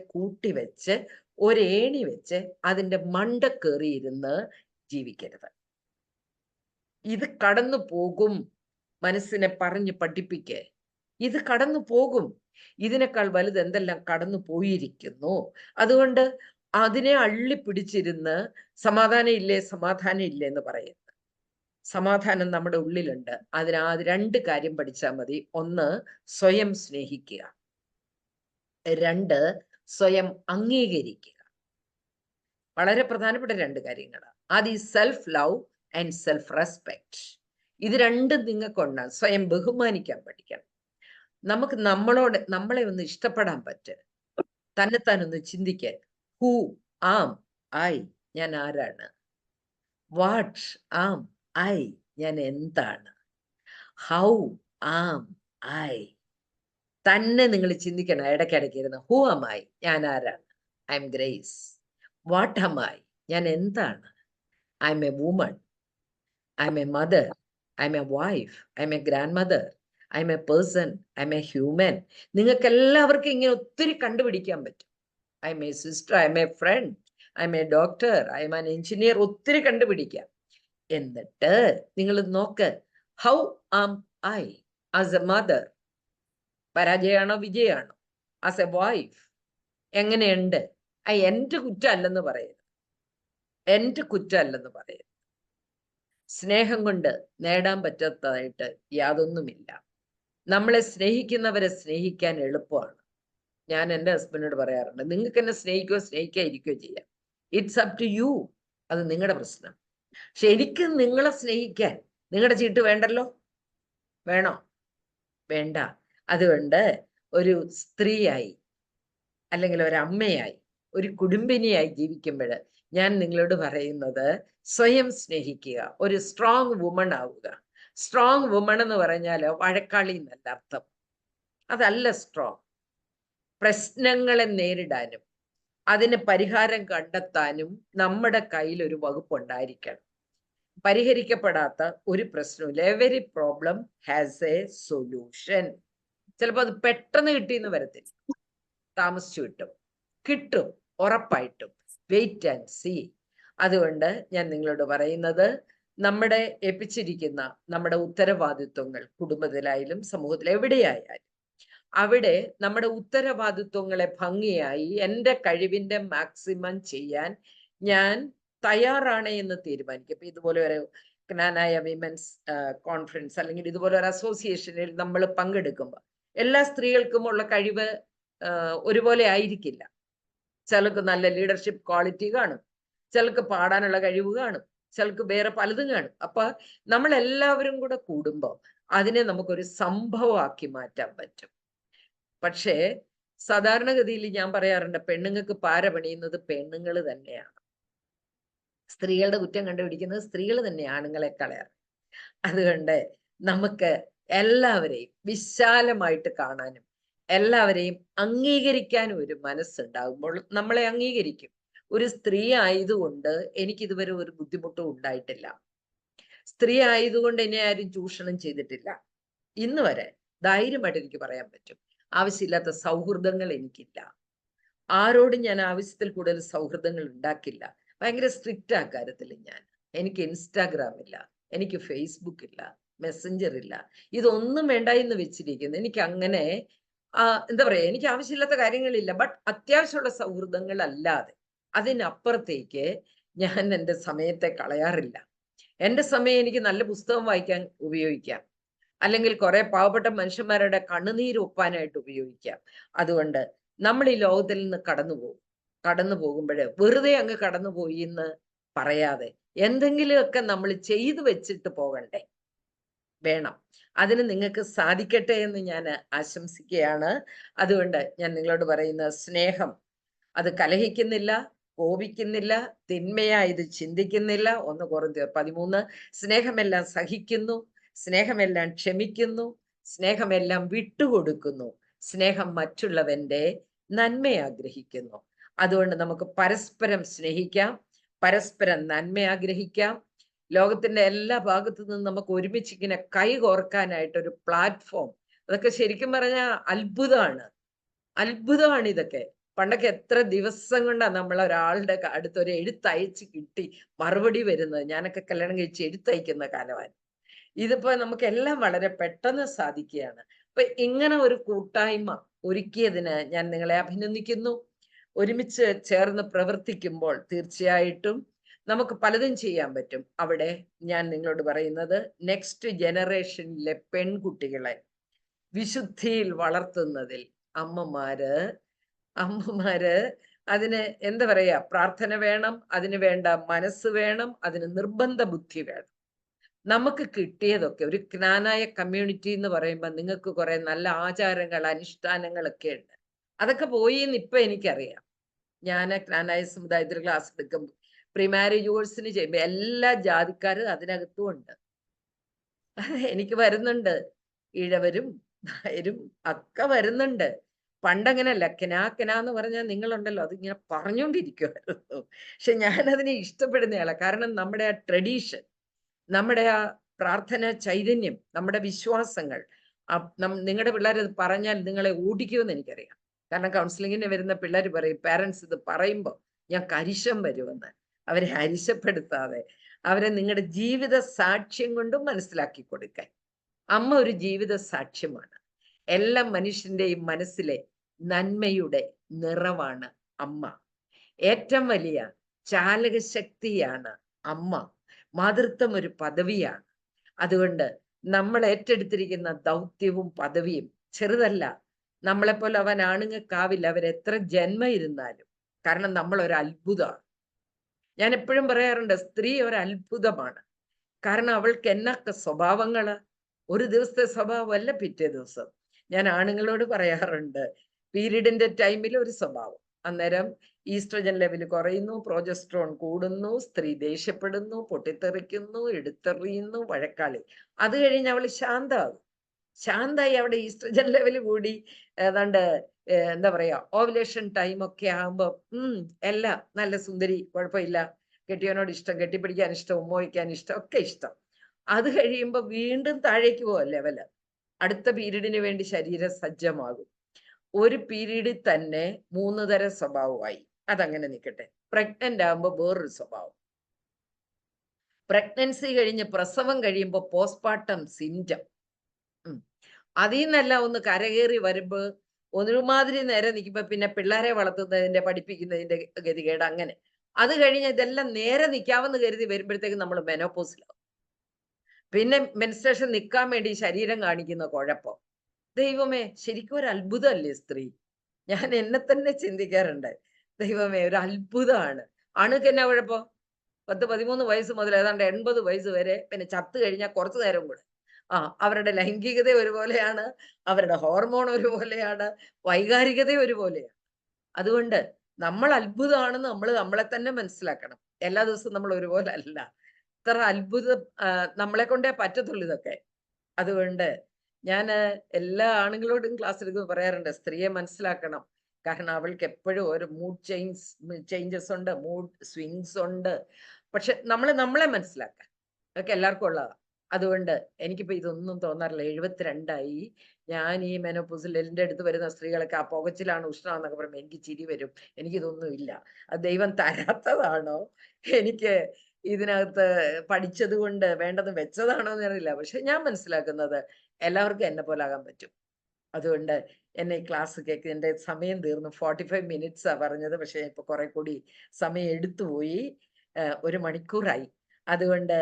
കൂട്ടിവെച്ച് ഒരേണി വെച്ച് അതിന്റെ മണ്ട കയറിയിരുന്ന് ജീവിക്കരുത്. ഇത് കടന്നു പോകും. മനസ്സിനെ പറഞ്ഞ് പഠിപ്പിക്കേ, ഇത് കടന്നു പോകും. ഇതിനേക്കാൾ വലുത് എന്തെല്ലാം കടന്നു പോയിരിക്കുന്നു. അതുകൊണ്ട് അതിനെ അള്ളിപ്പിടിച്ചിരുന്ന് സമാധാനം ഇല്ലേ എന്ന് പറയുന്നത്. സമാധാനം നമ്മുടെ ഉള്ളിലുണ്ട്. അതിന് 2 കാര്യം പഠിച്ചാൽ മതി. 1, സ്വയം സ്നേഹിക്കുക. 2, സ്വയം അംഗീകരിക്കുക. വളരെ പ്രധാനപ്പെട്ട 2 കാര്യങ്ങളാണ്. ആദ്യം self love and self respect. ഇത് രണ്ടും നിങ്ങൾക്കുണ്ട്. സ്വയം ബഹുമാനിക്കാൻ പഠിക്കണം. നമുക്ക് നമ്മളെ ഒന്ന് ഇഷ്ടപ്പെടാൻ പറ്റും. തന്നെത്താനൊന്ന് ചിന്തിക്കാൻ. ഹൂ ആം ഐ, ഞാൻ ആരാണ്? വാട്ട് ആം ഐ, ഞാൻ എന്താണ്? ഹൗ ആം ഐ, തന്നെ നിങ്ങൾ ചിന്തിക്കണം ഇടയ്ക്കിടയ്ക്ക് ഇരുന്ന്. ഹൂ ആം ഐ, ഞാൻ ആരാണ്? I am Grace. What am I, ഞാൻ എന്താണ്? I am a woman, I am a mother, I am a wife, I am a grandmother, I am a person, I am a human. നിങ്ങൾക്ക് എല്ലാവർക്കും ഇങ്ങനെ ഒത്തിരി കണ്ടുപിടിക്കാൻ പറ്റും. I am a sister, I am a friend, I am a doctor, I am an engineer, ഒത്തിരി കണ്ടുപിടിക്കാം. എന്നിട്ട് നിങ്ങൾ നോക്ക്, how am I as a mother, പരാജയമാണോ വിജയമാണോ? As A wife എങ്ങനെയുണ്ട്? എൻ്റെ കുറ്റമല്ലെന്ന് പറയരുത്, എൻ്റെ കുറ്റമല്ലെന്ന് പറയരുത്. സ്നേഹം കൊണ്ട് നേടാൻ പറ്റാത്തതായിട്ട് യാതൊന്നുമില്ല. നമ്മളെ സ്നേഹിക്കുന്നവരെ സ്നേഹിക്കാൻ എളുപ്പമാണ്. ഞാൻ എൻ്റെ ഹസ്ബൻഡിനോട് പറയാറുണ്ട്, നിങ്ങൾക്ക് എന്നെ സ്നേഹിക്കുകയോ സ്നേഹിക്കാതിരിക്കുകയോ ചെയ്യാം, ഇറ്റ്സ് അപ് ടു യു, അത് നിങ്ങളുടെ പ്രശ്നം. പക്ഷെ എനിക്ക് നിങ്ങളെ സ്നേഹിക്കാൻ നിങ്ങളുടെ ചീട്ട് വേണ്ടല്ലോ. വേണോ? വേണ്ട. അതുകൊണ്ട് ഒരു സ്ത്രീയായി, അല്ലെങ്കിൽ ഒരു അമ്മയായി, ഒരു കുടുംബിനിയായി ജീവിക്കുമ്പോൾ ഞാൻ നിങ്ങളോട് പറയുന്നത്, സ്വയം സ്നേഹിക്കുക, ഒരു സ്ട്രോങ് വുമൺ ആവുക. സ്ട്രോങ് വുമൺ എന്ന് പറഞ്ഞാൽ വഴക്കാളി എന്നല്ല അർത്ഥം, അതല്ല സ്ട്രോങ്. പ്രശ്നങ്ങളെ നേരിടാനും അതിന് പരിഹാരം കണ്ടെത്താനും നമ്മുടെ കയ്യിൽ ഒരു വകുപ്പുണ്ടായിരിക്കണം. പരിഹരിക്കപ്പെടാത്ത ഒരു പ്രശ്നമില്ല. Every problem has a solution. ചിലപ്പോൾ അത് പെട്ടെന്ന് കിട്ടിയെന്ന് വരത്തില്ല, താമസിച്ചു കിട്ടും ഉറപ്പായിട്ടും. Wait and see. അതുകൊണ്ട് ഞാൻ നിങ്ങളോട് പറയുന്നത്, നമ്മുടെ ഏൽപ്പിച്ചിരിക്കുന്ന നമ്മുടെ ഉത്തരവാദിത്വങ്ങൾ, കുടുംബത്തിലായാലും സമൂഹത്തിൽ എവിടെയായാലും, അവിടെ നമ്മുടെ ഉത്തരവാദിത്വങ്ങളെ ഭംഗിയായി എൻ്റെ കഴിവിൻ്റെ മാക്സിമം ചെയ്യാൻ ഞാൻ തയ്യാറാണ് എന്ന് തീരുമാനിക്കും. ഇപ്പൊ ഇതുപോലെ ഒരു ജ്ഞാനായ വിമൻസ് കോൺഫറൻസ് അല്ലെങ്കിൽ ഇതുപോലെ ഒരു അസോസിയേഷനിൽ നമ്മൾ പങ്കെടുക്കുമ്പോൾ എല്ലാ സ്ത്രീകൾക്കും ഉള്ള കഴിവ് ഒരുപോലെ ആയിരിക്കില്ല. ചിലർക്ക് നല്ല ലീഡർഷിപ്പ് ക്വാളിറ്റി കാണും, ചിലർക്ക് പാടാനുള്ള കഴിവ് കാണും, ചിലർക്ക് വേറെ പലതും കാണും. അപ്പൊ നമ്മൾ എല്ലാവരും കൂടെ കൂടുമ്പോൾ അതിനെ നമുക്കൊരു സംഭവമാക്കി മാറ്റാൻ പറ്റും. പക്ഷേ സാധാരണഗതിയിൽ ഞാൻ പറയാറുണ്ട്, പെണ്ണുങ്ങൾക്ക് പാര പണിയുന്നത് പെണ്ണുങ്ങൾ തന്നെയാണ്. സ്ത്രീകളുടെ കുറ്റം കണ്ടുപിടിക്കുന്നത് സ്ത്രീകൾ തന്നെയാണ്, ആണുങ്ങളെക്കാളേറെ. അതുകൊണ്ട് നമുക്ക് എല്ലാവരെയും വിശാലമായിട്ട് കാണാനും എല്ലാവരെയും അംഗീകരിക്കാനും ഒരു മനസ്സുണ്ടാകുമ്പോൾ നമ്മളെ അംഗീകരിക്കും. ഒരു സ്ത്രീ ആയതുകൊണ്ട് എനിക്കിതുവരെ ഒരു ബുദ്ധിമുട്ടും ഉണ്ടായിട്ടില്ല. സ്ത്രീ ആയതുകൊണ്ട് എന്നെ ആരും ചൂഷണം ചെയ്തിട്ടില്ല. ഇന്ന് വരെ ധൈര്യമായിട്ട് എനിക്ക് പറയാൻ പറ്റും. ആവശ്യമില്ലാത്ത സൗഹൃദങ്ങൾ എനിക്കില്ല. ആരോടും ഞാൻ ആവശ്യത്തിൽ കൂടുതൽ സൗഹൃദങ്ങൾ ഉണ്ടാക്കില്ല. ഭയങ്കര സ്ട്രിക്റ്റ് ആ കാര്യത്തിൽ ഞാൻ. എനിക്ക് ഇൻസ്റ്റാഗ്രാം ഇല്ല, എനിക്ക് ഫേസ്ബുക്ക് ഇല്ല, മെസ്സഞ്ചർ ഇല്ല, ഇതൊന്നും വേണ്ട എന്ന് വെച്ചിരിക്കുന്നു. എനിക്ക് അങ്ങനെ എന്താ പറയാ, എനിക്ക് ആവശ്യമില്ലാത്ത കാര്യങ്ങളില്ല. ബട്ട് അത്യാവശ്യമുള്ള സൗഹൃദങ്ങൾ അല്ലാതെ അതിനപ്പുറത്തേക്ക് ഞാൻ എൻ്റെ സമയത്തെ കളയാറില്ല. എൻ്റെ സമയം എനിക്ക് നല്ല പുസ്തകം വായിക്കാൻ ഉപയോഗിക്കാം, അല്ലെങ്കിൽ കുറെ പാവപ്പെട്ട മനുഷ്യന്മാരുടെ കണ്ണുനീര് ഒപ്പാനായിട്ട് ഉപയോഗിക്കാം. അതുകൊണ്ട് നമ്മൾ ഈ ലോകത്തിൽ നിന്ന് കടന്നു പോകുമ്പോൾ വെറുതെ അങ്ങ് കടന്നുപോയി എന്ന് പറയാതെ എന്തെങ്കിലുമൊക്കെ നമ്മൾ ചെയ്തു വെച്ചിട്ട് പോകണ്ടേ, വേണം. അതിന് നിങ്ങൾക്ക് സാധിക്കട്ടെ എന്ന് ഞാൻ ആശംസിക്കുകയാണ്. അതുകൊണ്ട് ഞാൻ നിങ്ങളോട് പറയുന്ന സ്നേഹം അത് കലഹിക്കുന്നില്ല, കോപിക്കുന്നില്ല, തിന്മയായത് ചിന്തിക്കുന്നില്ല. 1 കൊറിന്ത്യർ 13. സ്നേഹമെല്ലാം സഹിക്കുന്നു, സ്നേഹമെല്ലാം ക്ഷമിക്കുന്നു, സ്നേഹമെല്ലാം വിട്ടുകൊടുക്കുന്നു, സ്നേഹം മറ്റുള്ളവന്റെ നന്മ ആഗ്രഹിക്കുന്നു. അതുകൊണ്ട് നമുക്ക് പരസ്പരം സ്നേഹിക്കാം, പരസ്പരം നന്മ ആഗ്രഹിക്കാം. ലോകത്തിന്റെ എല്ലാ ഭാഗത്തു നിന്നും നമുക്ക് ഒരുമിച്ച് ഇങ്ങനെ കൈ കോർക്കാനായിട്ടൊരു പ്ലാറ്റ്ഫോം, അതൊക്കെ ശരിക്കും പറഞ്ഞാൽ അത്ഭുതമാണ് ഇതൊക്കെ. പണ്ടൊക്കെ എത്ര ദിവസം കൊണ്ടാണ് നമ്മൾ ഒരാളുടെ അടുത്തൊരു എഴുത്തയച്ച് കിട്ടി മറുപടി വരുന്നത്. ഞാനൊക്കെ കല്യാണം കഴിച്ച് എഴുത്തയക്കുന്ന കാലമാണ്. ഇതിപ്പോ നമുക്കെല്ലാം വളരെ പെട്ടെന്ന് സാധിക്കുകയാണ്. അപ്പൊ ഇങ്ങനെ ഒരു കൂട്ടായ്മ ഒരുക്കിയതിന് ഞാൻ നിങ്ങളെ അഭിനന്ദിക്കുന്നു. ഒരുമിച്ച് ചേർന്ന് പ്രവർത്തിക്കുമ്പോൾ തീർച്ചയായിട്ടും നമുക്ക് പലതും ചെയ്യാൻ പറ്റും. അവിടെ ഞാൻ നിങ്ങളോട് പറയുന്നത്, നെക്സ്റ്റ് ജനറേഷനിലെ പെൺകുട്ടികളെ വിശുദ്ധിയിൽ വളർത്തുന്നതിൽ അമ്മമാര് അതിന് എന്താ പറയാ, പ്രാർത്ഥന വേണം, അതിന് വേണ്ട മനസ്സ് വേണം, അതിന് നിർബന്ധ ബുദ്ധി വേണം. നമുക്ക് കിട്ടിയതൊക്കെ ഒരു ജ്ഞാനായ കമ്മ്യൂണിറ്റി എന്ന് പറയുമ്പോൾ നിങ്ങൾക്ക് കുറെ നല്ല ആചാരങ്ങൾ അനുഷ്ഠാനങ്ങളൊക്കെ ഉണ്ട്. അതൊക്കെ പോയി എന്ന് ഇപ്പൊ എനിക്കറിയാം. ഞാൻ ജ്ഞാനായ സമുദായത്തിൽ ക്ലാസ് എടുക്കുമ്പോൾ പ്രീ മാരേജ് കോഴ്സിന് ചെയ്യുമ്പോൾ എല്ലാ ജാതിക്കാരും അതിനകത്തും ഉണ്ട്. എനിക്ക് വരുന്നുണ്ട്, ഇഴവരും നായരും ഒക്കെ വരുന്നുണ്ട്. പണ്ടങ്ങനല്ല, കെനാന്ന് പറഞ്ഞാൽ നിങ്ങളുണ്ടല്ലോ അതിങ്ങനെ പറഞ്ഞുകൊണ്ടിരിക്കുമായിരുന്നു. പക്ഷെ ഞാനതിനെ ഇഷ്ടപ്പെടുന്നയാളാ. കാരണം നമ്മുടെ ആ ട്രഡീഷൻ, നമ്മുടെ ആ പ്രാർത്ഥന ചൈതന്യം, നമ്മുടെ വിശ്വാസങ്ങൾ, നിങ്ങളുടെ പിള്ളേർ അത് പറഞ്ഞാൽ നിങ്ങളെ ഓടിക്കുമെന്ന് എനിക്കറിയാം. കാരണം കൗൺസിലിങ്ങിന് വരുന്ന പിള്ളേർ പറയും, പാരൻസ് ഇത് പറയുമ്പോൾ ഞാൻ കരിശം വരുമെന്ന്. അവരെ അരിശപ്പെടുത്താതെ അവരെ നിങ്ങളുടെ ജീവിത സാക്ഷ്യം കൊണ്ടും മനസ്സിലാക്കി കൊടുക്കാൻ. അമ്മ ഒരു ജീവിത സാക്ഷ്യമാണ്. എല്ലാ മനുഷ്യന്റെയും മനസ്സിലെ നന്മയുടെ നിറവാണ് അമ്മ. ഏറ്റവും വലിയ ചാലകശക്തിയാണ് അമ്മ. മാതൃത്വം ഒരു പദവിയാണ്. അതുകൊണ്ട് നമ്മൾ ഏറ്റെടുത്തിരിക്കുന്ന ദൗത്യവും പദവിയും ചെറുതല്ല. നമ്മളെപ്പോലെ അവൻ ആണുങ്ങൾക്കാവില്ല, അവരെത്ര ജന്മം ഇരുന്നാലും. കാരണം നമ്മൾ ഒരു അത്ഭുതമാണ്. ഞാൻ എപ്പോഴും പറയാറുണ്ട്, സ്ത്രീ ഒരു അത്ഭുതമാണ്. കാരണം അവൾക്ക് എന്നൊക്കെ സ്വഭാവങ്ങള്, ഒരു ദിവസത്തെ സ്വഭാവമല്ല പിറ്റേ ദിവസം. ഞാൻ ആണുങ്ങളോട് പറയാറുണ്ട്, പീരീഡിന്റെ ടൈമിൽ ഒരു സ്വഭാവം, അന്നേരം ഈസ്ട്രജൻ ലെവൽ കുറയുന്നു, പ്രോജസ്ട്രോൺ കൂടുന്നു, സ്ത്രീ ദേഷ്യപ്പെടുന്നു, പൊട്ടിത്തെറിക്കുന്നു, എടുത്തെറിയുന്നു, വഴക്കാളി. അത് കഴിഞ്ഞ് അവൾ ശാന്തായി അവിടെ ഈസ്ട്രജൻ ലെവൽ കൂടി ഏതാണ്ട് എന്താ പറയാ ഓവുലേഷൻ ടൈം ഒക്കെ ആകുമ്പോ എല്ലാം നല്ല സുന്ദരി, കുഴപ്പമില്ല, കെട്ടിയവനോട് ഇഷ്ടം, കെട്ടിപ്പിടിക്കാൻ ഇഷ്ടം, ഉമ്മ വയ്ക്കാൻ ഇഷ്ടം, ഒക്കെ ഇഷ്ടം. അത് കഴിയുമ്പോ വീണ്ടും താഴേക്ക് പോവാം ലെവല്. അടുത്ത പീരീഡിന് വേണ്ടി ശരീരം സജ്ജമാകും. ഒരു പീരീഡിൽ തന്നെ 3 തരം സ്വഭാവമായി. അതങ്ങനെ നിൽക്കട്ടെ. പ്രഗ്നന്റ് ആകുമ്പോൾ വേറൊരു സ്വഭാവം. പ്രഗ്നൻസി കഴിഞ്ഞ് പ്രസവം കഴിയുമ്പോൾ പോസ്റ്റ്മോർട്ടം സിംറ്റം. അതിൽ നിന്നെല്ലാം ഒന്ന് കരകയറി വരുമ്പോൾ ഒരുമാതിരി നേരെ നിൽക്കുമ്പോ പിന്നെ പിള്ളേരെ വളർത്തുന്നതിന്റെ, പഠിപ്പിക്കുന്നതിന്റെ ഗതികേട്. അങ്ങനെ അത് കഴിഞ്ഞ് ഇതെല്ലാം നേരെ നിൽക്കാമെന്ന് കരുതി വരുമ്പോഴത്തേക്ക് നമ്മൾ മെനോപോസിലാവും. പിന്നെ മെൻസ്ട്രേഷൻ നിൽക്കാൻ വേണ്ടി ശരീരം കാണിക്കുന്ന കുഴപ്പം. ദൈവമേ, ശരിക്കും ഒരു അത്ഭുതമല്ലേ സ്ത്രീ? ഞാൻ എന്നെ തന്നെ ചിന്തിക്കാറുണ്ട്, ദൈവമേ ഒരു അത്ഭുതമാണ്. അണുക്ക് എന്നാ കുഴപ്പം? 10-13 വയസ്സ് മുതൽ ഏതാണ്ട് 80 വയസ്സ് വരെ, പിന്നെ ചത്തു കഴിഞ്ഞാൽ കുറച്ചു നേരം കൂടെ. അവരുടെ ലൈംഗികത ഒരുപോലെയാണ്, അവരുടെ ഹോർമോൺ ഒരുപോലെയാണ്, വൈകാരികത ഒരുപോലെയാണ്. അതുകൊണ്ട് നമ്മൾ അത്ഭുതമാണെന്ന് നമ്മൾ നമ്മളെ തന്നെ മനസ്സിലാക്കണം. എല്ലാ ദിവസവും നമ്മൾ ഒരുപോലെ അല്ല. ഇത്ര അത്ഭുതം നമ്മളെ കൊണ്ടേ പറ്റത്തുള്ളൂ ഇതൊക്കെ. അതുകൊണ്ട് ഞാൻ എല്ലാ ആണുങ്ങളോടും ക്ലാസ് എടുക്കുമ്പോൾ പറയാറുണ്ട്, സ്ത്രീയെ മനസ്സിലാക്കണം. കാരണം അവൾക്ക് എപ്പോഴും ഒരു മൂഡ് ചേഞ്ചസ് ഉണ്ട്, മൂഡ് സ്വിങ്സ് ഉണ്ട്. പക്ഷെ നമ്മളെ മനസ്സിലാക്കാൻ അതൊക്കെ എല്ലാവർക്കും ഉള്ളതാണ്. അതുകൊണ്ട് എനിക്കിപ്പോ ഇതൊന്നും തോന്നാറില്ല. 72ആയി. ഞാൻ ഈ മെനോപോസിൽ എൻ്റെ അടുത്ത് വരുന്ന സ്ത്രീകളൊക്കെ ആ പുകച്ചിലാണ്, ഉഷ്ണമാണെന്നൊക്കെ പറയുമ്പോൾ എനിക്ക് ചിരി വരും. എനിക്കിതൊന്നും ഇല്ല. അത് ദൈവം തരാത്തതാണോ, എനിക്ക് ഇതിനകത്ത് പഠിച്ചത് കൊണ്ട് വേണ്ടത് വെച്ചതാണോ എന്നറിയില്ല. പക്ഷെ ഞാൻ മനസ്സിലാക്കുന്നത് എല്ലാവർക്കും എന്നെ പോലെ ആകാൻ പറ്റും. അതുകൊണ്ട് എന്നെ ഈ ക്ലാസ് കേൾക്ക്, എൻ്റെ സമയം തീർന്നു. 45 മിനിറ്റ്സാ പറഞ്ഞത്, പക്ഷെ ഇപ്പൊ കുറെ കൂടി സമയം എടുത്തുപോയി. 1 മണിക്കൂറായി. അതുകൊണ്ട്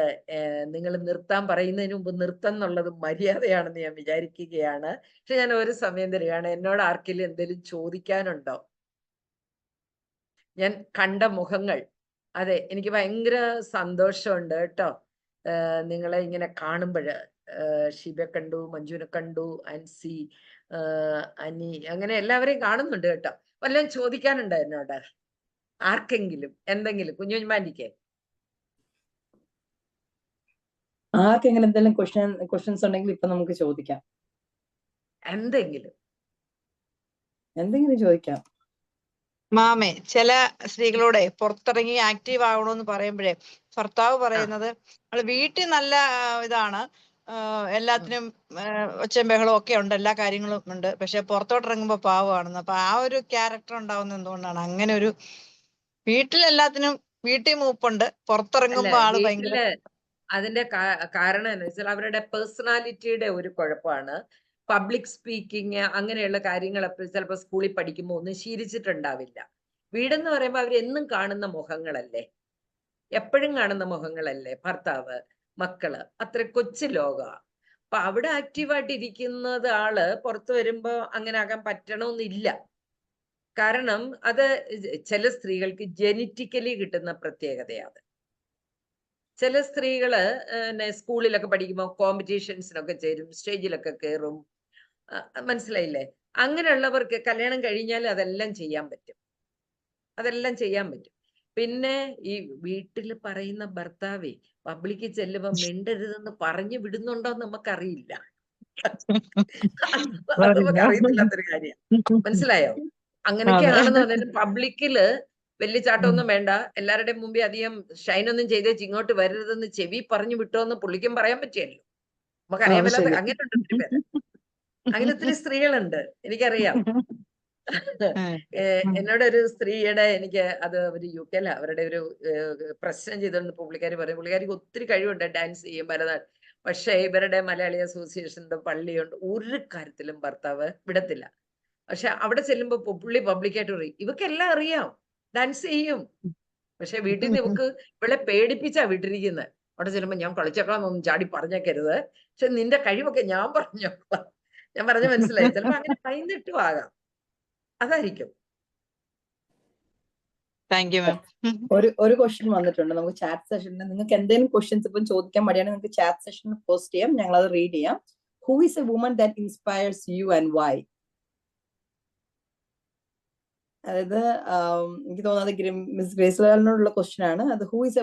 നിങ്ങൾ നിർത്താൻ പറയുന്നതിന് മുമ്പ് നിർത്തം എന്നുള്ളത് മര്യാദയാണെന്ന് ഞാൻ വിചാരിക്കുകയാണ്. പക്ഷെ ഞാൻ ഒരു സമയം തരികയാണ്. എന്നോട് ആർക്കെങ്കിലും എന്തെങ്കിലും ചോദിക്കാനുണ്ടോ? ഞാൻ കണ്ട മുഖങ്ങൾ, അതെ, എനിക്ക് ഭയങ്കര സന്തോഷമുണ്ട് കേട്ടോ. നിങ്ങളെ ഇങ്ങനെ കാണുമ്പോഴ്, ഷിബ കണ്ടു, മഞ്ജുനെ കണ്ടു, അൻസി, അനി, അങ്ങനെ എല്ലാവരെയും കാണുന്നുണ്ട് കേട്ടോ. വല്ലതും ചോദിക്കാനുണ്ടോ എന്നോട് ആർക്കെങ്കിലും എന്തെങ്കിലും? കുഞ്ഞുമാൻഡിക്ക് ആർക്കെങ്കിലും എന്തെങ്കിലും ക്വസ്റ്റ്യൻസ് ഉണ്ടെങ്കിൽ ഇപ്പൊ നമുക്ക് ചോദിക്കാം. എന്തെങ്കിലും ചോദിക്കാം. മാമേ, ചില സ്ത്രീകളോടെ പുറത്തിറങ്ങി ആക്റ്റീവ് ആകണമെന്ന് പറയുമ്പോഴേ ഭർത്താവ് പറയുന്നത് നമ്മള് വീട്ടിൽ നല്ല ഇതാണ്, എല്ലാത്തിനും ഒച്ചയും ബഹളവും ഒക്കെ ഉണ്ട്, എല്ലാ കാര്യങ്ങളും ഉണ്ട്, പക്ഷെ പുറത്തോട്ട് ഇറങ്ങുമ്പോ പാവമാണെന്ന്. അപ്പൊ ആ ഒരു ക്യാരക്ടർ ഉണ്ടാവുന്നത് എന്തുകൊണ്ടാണ്? അങ്ങനെ ഒരു വീട്ടിലെല്ലാത്തിനും വീട്ടിൽ മൂപ്പുണ്ട്, പുറത്തിറങ്ങുമ്പോ ആള് ഭയങ്കര. അതിന്റെ കാരണം എന്ന് വെച്ചാൽ അവരുടെ പേഴ്സണാലിറ്റിയുടെ ഒരു കുഴപ്പമാണ്. പബ്ലിക് സ്പീക്കിങ് അങ്ങനെയുള്ള കാര്യങ്ങളൊക്കെ ചിലപ്പോൾ സ്കൂളിൽ പഠിക്കുമ്പോൾ ഒന്നും ശീലിച്ചിട്ടുണ്ടാവില്ല. വീടെന്ന് പറയുമ്പോൾ അവരെന്നും കാണുന്ന മുഖങ്ങളല്ലേ, എപ്പോഴും കാണുന്ന മുഖങ്ങളല്ലേ, ഭർത്താവ്, മക്കള്, അത്ര കൊച്ചു ലോകമാണ്. അപ്പൊ അവിടെ ആക്റ്റീവായിട്ട് ഇരിക്കുന്നത് ആള് പുറത്തു വരുമ്പോ അങ്ങനെ ആകാൻ പറ്റണമെന്നില്ല. കാരണം അത് ചില സ്ത്രീകൾക്ക് ജെനറ്റിക്കലി കിട്ടുന്ന പ്രത്യേകതയാണ്. ചില സ്ത്രീകള് സ്കൂളിലൊക്കെ പഠിക്കുമ്പോൾ കോമ്പറ്റീഷൻസിനൊക്കെ ചേരും, സ്റ്റേജിലൊക്കെ കയറും. മനസ്സിലായില്ലേ? അങ്ങനെയുള്ളവർക്ക് കല്യാണം കഴിഞ്ഞാൽ അതെല്ലാം ചെയ്യാൻ പറ്റും. പിന്നെ ഈ വീട്ടിൽ പറയുന്ന ഭർത്താവേ പബ്ലിക്കിൽ ചെല്ലുമ്പോ മിണ്ടരുതെന്ന് പറഞ്ഞു വിടുന്നുണ്ടോ എന്ന് നമുക്കറിയില്ല. അത് നമുക്ക് അറിയത്തില്ലാത്തൊരു കാര്യം. മനസ്സിലായോ? അങ്ങനെയൊക്കെയാണെന്ന് പറഞ്ഞിട്ട് പബ്ലിക്കില് വലിയ ചാട്ടമൊന്നും വേണ്ട, എല്ലാവരുടെയും മുമ്പിൽ അധികം ഷൈനൊന്നും ചെയ്തേച്ച് ഇങ്ങോട്ട് വരരുതെന്ന് ചെവി പറഞ്ഞു വിട്ടോന്ന് പുള്ളിക്കും പറയാൻ പറ്റിയല്ലോ. നമുക്കറിയാൻ മേലാത്ത അങ്ങനെ ഉണ്ട് ഒത്തിരി പേര്. അങ്ങനെ ഒത്തിരി സ്ത്രീകളുണ്ട്, എനിക്കറിയാം. എന്നോടൊരു സ്ത്രീയുടെ, എനിക്ക് അത് ഒരു UK അവരുടെ ഒരു പ്രശ്നം ചെയ്തുകൊണ്ട് പുള്ളിക്കാരി പറയും, പുള്ളിക്കാരിക്ക് ഒത്തിരി കഴിവുണ്ട്, ഡാൻസ് ചെയ്യും, ഭരതനാട്യം. പക്ഷേ ഇവരുടെ മലയാളി അസോസിയേഷന്റെ പള്ളിയുണ്ട്, ഒരു കാര്യത്തിലും ഭർത്താവ് വിടത്തില്ല. പക്ഷെ അവിടെ ചെല്ലുമ്പോ പുള്ളി പബ്ലിക്കായിട്ട് പറയും ഇവക്കെല്ലാം അറിയാം, ഡാൻസ് ചെയ്യും. പക്ഷെ വീട്ടിൽ നിന്ന് ഇവക്ക് ഇവളെ പേടിപ്പിച്ചാ വിട്ടിരിക്കുന്നത്. അവിടെ ചെല്ലുമ്പോ ഞാൻ കളിച്ചേക്കാന്നൊന്നും ചാടി പറഞ്ഞേക്കരുത്, പക്ഷെ നിന്റെ കഴിവൊക്കെ ഞാൻ പറഞ്ഞോളാം. ഞാൻ പറഞ്ഞ മനസ്സിലായി. ചിലപ്പോ അങ്ങനെ ഭയന്നിട്ടും ആകാം, അതായിരിക്കും. Thank you ma'am. ഒരു ക്വസ്റ്റ്യൻ വന്നിട്ടുണ്ട് നമുക്ക് ചാറ്റ് സെഷനിൽ. നിങ്ങൾക്ക് എന്തെങ്കിലും ക്വസ്റ്റ്യൻസ് ഇപ്പം ചോദിക്കാൻ മടിയാണ്, നിങ്ങൾക്ക് ചാറ്റ് സെഷനിൽ പോസ്റ്റ് ചെയ്യാം, ഞങ്ങൾ അത് റീഡ് ചെയ്യാം. Who is a woman that inspires you and why? അതായത് എനിക്ക് തോന്നുന്നത് മിസ് ഗ്രേസ് ലാലിനോടുള്ള ക്വസ്റ്റ്യൻ ആണ് അത്. Who is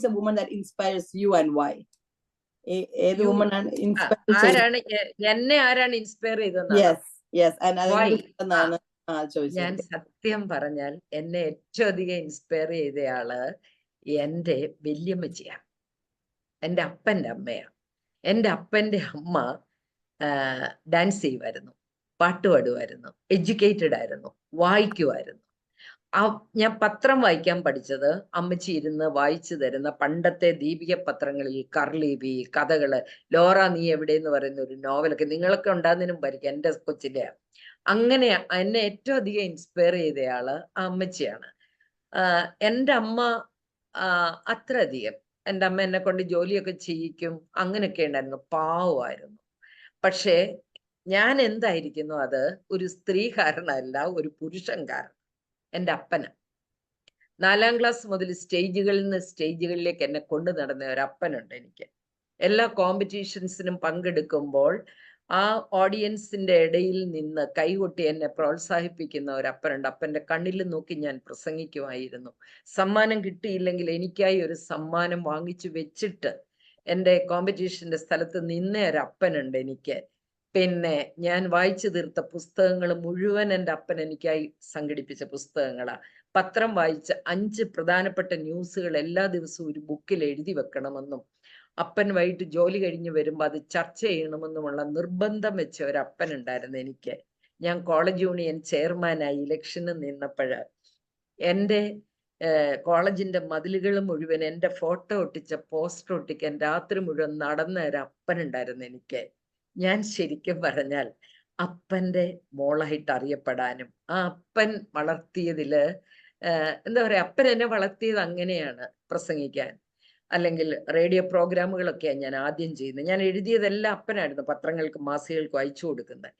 a woman that inspires you and why? ഏത് വുമൺ ആണ് ആരാണ് എന്നെ ആരാണ് ഇൻസ്പയർ ചെയ്തത്? ഞാൻ സത്യം പറഞ്ഞാൽ എന്നെ ഏറ്റവും അധികം ഇൻസ്പയർ ചെയ്തയാള് എൻ്റെ വല്യമ്മച്ചിയാണ്, എൻ്റെ അപ്പൻ്റെ അമ്മയാണ്. എൻ്റെ അപ്പൻ്റെ അമ്മ ഡാൻസ് ചെയ്യുമായിരുന്നു, പാട്ട് പാടുമായിരുന്നു, എഡ്യൂക്കേറ്റഡ് ആയിരുന്നു, വായിക്കുമായിരുന്നു. ഞാൻ പത്രം വായിക്കാൻ പഠിച്ചത് അമ്മച്ചി ഇരുന്ന് വായിച്ചു തരുന്ന പണ്ടത്തെ ദീപിക പത്രങ്ങളിൽ കർലീബി കഥകള്, ലോറ നീ എവിടെയെന്ന് പറയുന്ന ഒരു നോവലൊക്കെ നിങ്ങളൊക്കെ ഉണ്ടാകുന്നതിനും ഭരിക്കും, എൻ്റെ കൊച്ചിൻ്റെ. അങ്ങനെ എന്നെ ഏറ്റവും അധികം ഇൻസ്പയർ ചെയ്തയാള് ആ അമ്മച്ചിയാണ്. എൻ്റെ അമ്മ അത്രയധികം, എൻ്റെ അമ്മ എന്നെ കൊണ്ട് ജോലിയൊക്കെ ചെയ്യിക്കും, അങ്ങനെയൊക്കെ ഉണ്ടായിരുന്നു, പാവമായിരുന്നു. പക്ഷേ ഞാൻ എന്തായിരിക്കുന്നു അത് ഒരു സ്ത്രീ കാരണമല്ല, ഒരു പുരുഷൻ കാരണം. എൻ്റെ അപ്പന് 4ാം ക്ലാസ് മുതൽ സ്റ്റേജുകളിൽ നിന്ന് സ്റ്റേജുകളിലേക്ക് എന്നെ കൊണ്ടു നടന്ന ഒരു അപ്പനുണ്ട് എനിക്ക്. എല്ലാ കോമ്പറ്റീഷൻസിനും പങ്കെടുക്കുമ്പോൾ ആ ഓഡിയൻസിന്റെ ഇടയിൽ നിന്ന് കൈകൊട്ടി എന്നെ പ്രോത്സാഹിപ്പിക്കുന്ന ഒരു അപ്പനുണ്ട്. അപ്പൻ്റെ കണ്ണിൽ നോക്കി ഞാൻ പ്രസംഗിക്കുമായിരുന്നു. സമ്മാനം കിട്ടിയില്ലെങ്കിൽ എനിക്കായി ഒരു സമ്മാനം വാങ്ങിച്ചു വെച്ചിട്ട് എൻ്റെ കോമ്പറ്റീഷന്റെ സ്ഥലത്ത് നിന്ന ഒരു അപ്പനുണ്ട് എനിക്ക്. പിന്നെ ഞാൻ വായിച്ചു തീർത്ത പുസ്തകങ്ങൾ മുഴുവൻ എൻ്റെ അപ്പൻ എനിക്കായി സംഘടിപ്പിച്ച പുസ്തകങ്ങളാണ്. പത്രം വായിച്ച 5 പ്രധാനപ്പെട്ട ന്യൂസുകൾ എല്ലാ ദിവസവും ഒരു ബുക്കിൽ എഴുതി വെക്കണമെന്നും അപ്പൻ വൈകിട്ട് ജോലി കഴിഞ്ഞ് വരുമ്പോൾ അത് ചർച്ച ചെയ്യണമെന്നുമുള്ള നിർബന്ധം വെച്ച ഒരു അപ്പൻ ഉണ്ടായിരുന്നു എനിക്ക്. ഞാൻ കോളേജ് യൂണിയൻ ചെയർമാനായി ഇലക്ഷന് നിന്നപ്പോൾ എൻ്റെ കോളേജിന്റെ മതിലുകൾ മുഴുവൻ എൻ്റെ ഫോട്ടോ ഒട്ടിച്ച പോസ്റ്റർ ഒട്ടിക്കാൻ രാത്രി മുഴുവൻ നടന്ന ഒരു അപ്പനുണ്ടായിരുന്നു എനിക്ക്. ഞാൻ ശരിക്കും പറഞ്ഞാൽ അപ്പൻ്റെ മോളായിട്ട് അറിയപ്പെടാനും ആ അപ്പൻ വളർത്തിയതില് എന്താ പറയാ, അപ്പൻ എന്നെ വളർത്തിയത് അങ്ങനെയാണ്. പ്രസംഗിക്കാൻ അല്ലെങ്കിൽ റേഡിയോ പ്രോഗ്രാമുകളൊക്കെയാണ് ഞാൻ ആദ്യം ചെയ്യുന്നത്. ഞാൻ എഴുതിയതെല്ലാം അപ്പനായിരുന്നു, പത്രങ്ങൾക്കും മാസികകൾക്കും അയച്ചു കൊടുക്കുന്നത്.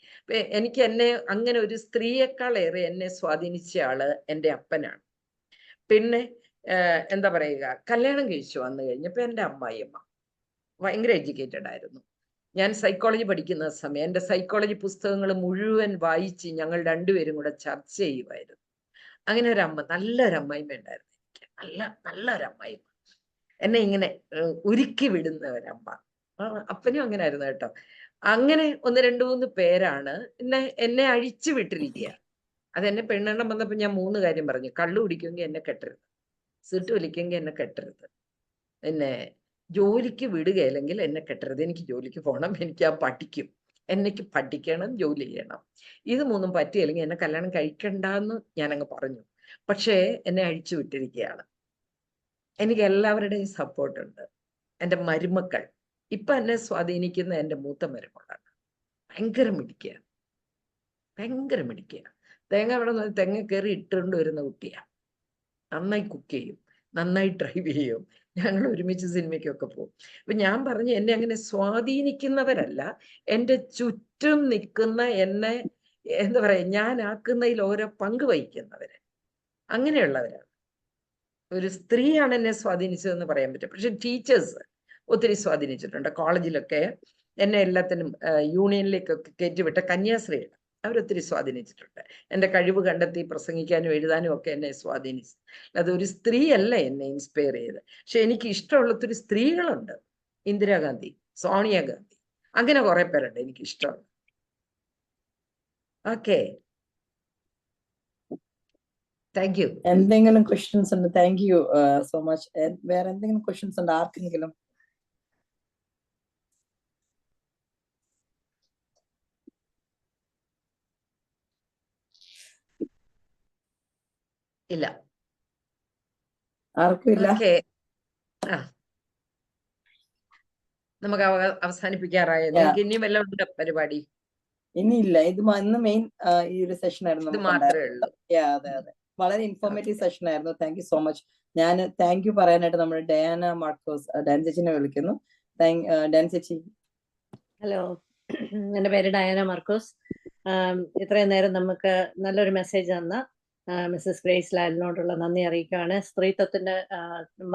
എനിക്ക് എന്നെ അങ്ങനെ ഒരു സ്ത്രീയെക്കാളേറെ എന്നെ സ്വാധീനിച്ച ആള് എൻ്റെ അപ്പനാണ്. പിന്നെ എന്താ പറയുക, കല്യാണം കഴിച്ചു വന്നു കഴിഞ്ഞപ്പോൾ എൻ്റെ അമ്മായിയമ്മ ഭയങ്കര എഡ്യൂക്കേറ്റഡ് ആയിരുന്നു. ഞാൻ സൈക്കോളജി പഠിക്കുന്ന സമയം എൻ്റെ സൈക്കോളജി പുസ്തകങ്ങൾ മുഴുവൻ വായിച്ച് ഞങ്ങൾ രണ്ടുപേരും കൂടെ ചർച്ച ചെയ്യുമായിരുന്നു. അങ്ങനെ ഒരു അമ്മ, നല്ലൊരമ്മായിമ്മ ഉണ്ടായിരുന്നു എനിക്ക്, നല്ലൊരമ്മായിമ്മ. എന്നെ ഇങ്ങനെ ഉരുക്കി വിടുന്ന ഒരമ്മ. അപ്പനും അങ്ങനെ ആയിരുന്നു കേട്ടോ. അങ്ങനെ 1, 2, 3 പേരാണ് എന്നെ അഴിച്ചു വിട്ടിരിക്കുക. അതെന്നെ പെണ്ണെണ്ണം വന്നപ്പോൾ ഞാൻ 3 കാര്യം പറഞ്ഞു. കള്ളു കുടിക്കുമെങ്കിൽ എന്നെ കെട്ടരുത്, സീട്ട് വലിക്കുമെങ്കിൽ എന്നെ കെട്ടരുത്, പിന്നെ ജോലിക്ക് വിടുകയില്ലെങ്കിൽ എന്നെ കെട്ടരുത്, എനിക്ക് ജോലിക്ക് പോകണം, എനിക്ക് പഠിക്കും, എനിക്ക് പഠിക്കണം, ജോലി ചെയ്യണം. ഇത് 3 പറ്റിയില്ലെങ്കിൽ എന്നെ കല്യാണം കഴിക്കണ്ടെന്ന് ഞാനങ്ങ് പറഞ്ഞു. പക്ഷേ എന്നെ അഴിച്ചു വിട്ടിരിക്കുകയാണ്. എനിക്ക് എല്ലാവരുടെയും സപ്പോർട്ടുണ്ട്. എൻ്റെ മരുമക്കൾ ഇപ്പൊ എന്നെ സ്വാധീനിക്കുന്ന എൻ്റെ മൂത്ത മരുമകളാണ്. ഭയങ്കര മിടിക്കുക. തേങ്ങ അവിടെ നിന്ന് തെങ്ങ കയറി ഇട്ടുകൊണ്ട് വരുന്ന കുട്ടിയാണ്. നന്നായി കുക്ക് ചെയ്യും, നന്നായി ഡ്രൈവ് ചെയ്യും. ഞങ്ങൾ ഒരുമിച്ച് സിനിമയ്ക്കൊക്കെ പോകും. അപ്പൊ ഞാൻ പറഞ്ഞു, എന്നെ അങ്ങനെ സ്വാധീനിക്കുന്നവരല്ല, എൻ്റെ ചുറ്റും നിൽക്കുന്ന എന്നെ എന്താ പറയാ ഞാനാക്കുന്നതിൽ ഓരോ പങ്ക് വഹിക്കുന്നവര്, അങ്ങനെയുള്ളവരാണ്. ഒരു സ്ത്രീയാണ് എന്നെ സ്വാധീനിച്ചതെന്ന് പറയാൻ പറ്റും. പക്ഷെ ടീച്ചേഴ്സ് ഒത്തിരി സ്വാധീനിച്ചിട്ടുണ്ട്. കോളേജിലൊക്കെ എന്നെ എല്ലാത്തിനും യൂണിയനിലേക്കൊക്കെ കയറ്റിവിട്ട കന്യാസ്ത്രീയാണ്. അവരൊത്തിരി സ്വാധീനിച്ചിട്ടുണ്ട്. എൻ്റെ കഴിവ് കണ്ടെത്തി പ്രസംഗിക്കാനും എഴുതാനും ഒക്കെ എന്നെ സ്വാധീനിച്ചു. അതൊരു സ്ത്രീയല്ല എന്നെ ഇൻസ്പയർ ചെയ്ത്. പക്ഷെ എനിക്ക് ഇഷ്ടമുള്ള ഒത്തിരി സ്ത്രീകളുണ്ട്. ഇന്ദിരാഗാന്ധി, സോണിയാഗാന്ധി, അങ്ങനെ കുറെ പേരുണ്ട് എനിക്ക് ഇഷ്ടമുള്ള. Okay, thank you. എന്തെങ്കിലും ക്വസ്റ്റ്യൻസ് ഉണ്ട്? Thank you so much. വേറെ എന്തെങ്കിലും ക്വസ്റ്റ്യൻസ് ഉണ്ട് ആർക്കെങ്കിലും? ഇല്ല. ആർക്കും ഇല്ല? ഓക്കെ, നമുക്ക് അവസാനിപ്പിക്കാറായ. നിങ്ങൾക്ക് ഇനിയും വല്ലതും ഉണ്ട് പരിപാടി? ഇനിയില്ല, ഇത് ഇന്ന് മെയിൻ ഈ ഒരു സെഷൻ ആയിരുന്നു ഇത് നമുക്ക് മാത്രമേ ഉള്ളൂ. അതെ അതെ, വളരെ ഇൻഫോർമേറ്റീവ് സെഷൻ ആയിരുന്നു. Thank you so much. ഞാൻ താങ്ക് യു പറയാനായിട്ട് നമ്മുടെ ഡയാന മാർക്കോസ്, ഡാൻ ചേച്ചിനെ വിളിക്കുന്നു. ഡാൻ ചേച്ചി. ഹലോ, എൻ്റെ പേര് ഡയാന മാർക്കോസ്. ഇത്രയും നേരം നമുക്ക് നല്ലൊരു മെസ്സേജ് തന്ന മിസ്സസ് ഗ്രേസ് ലാലിനോടുള്ള നന്ദി അറിയിക്കുകയാണ്. സ്ത്രീത്വത്തിന്റെ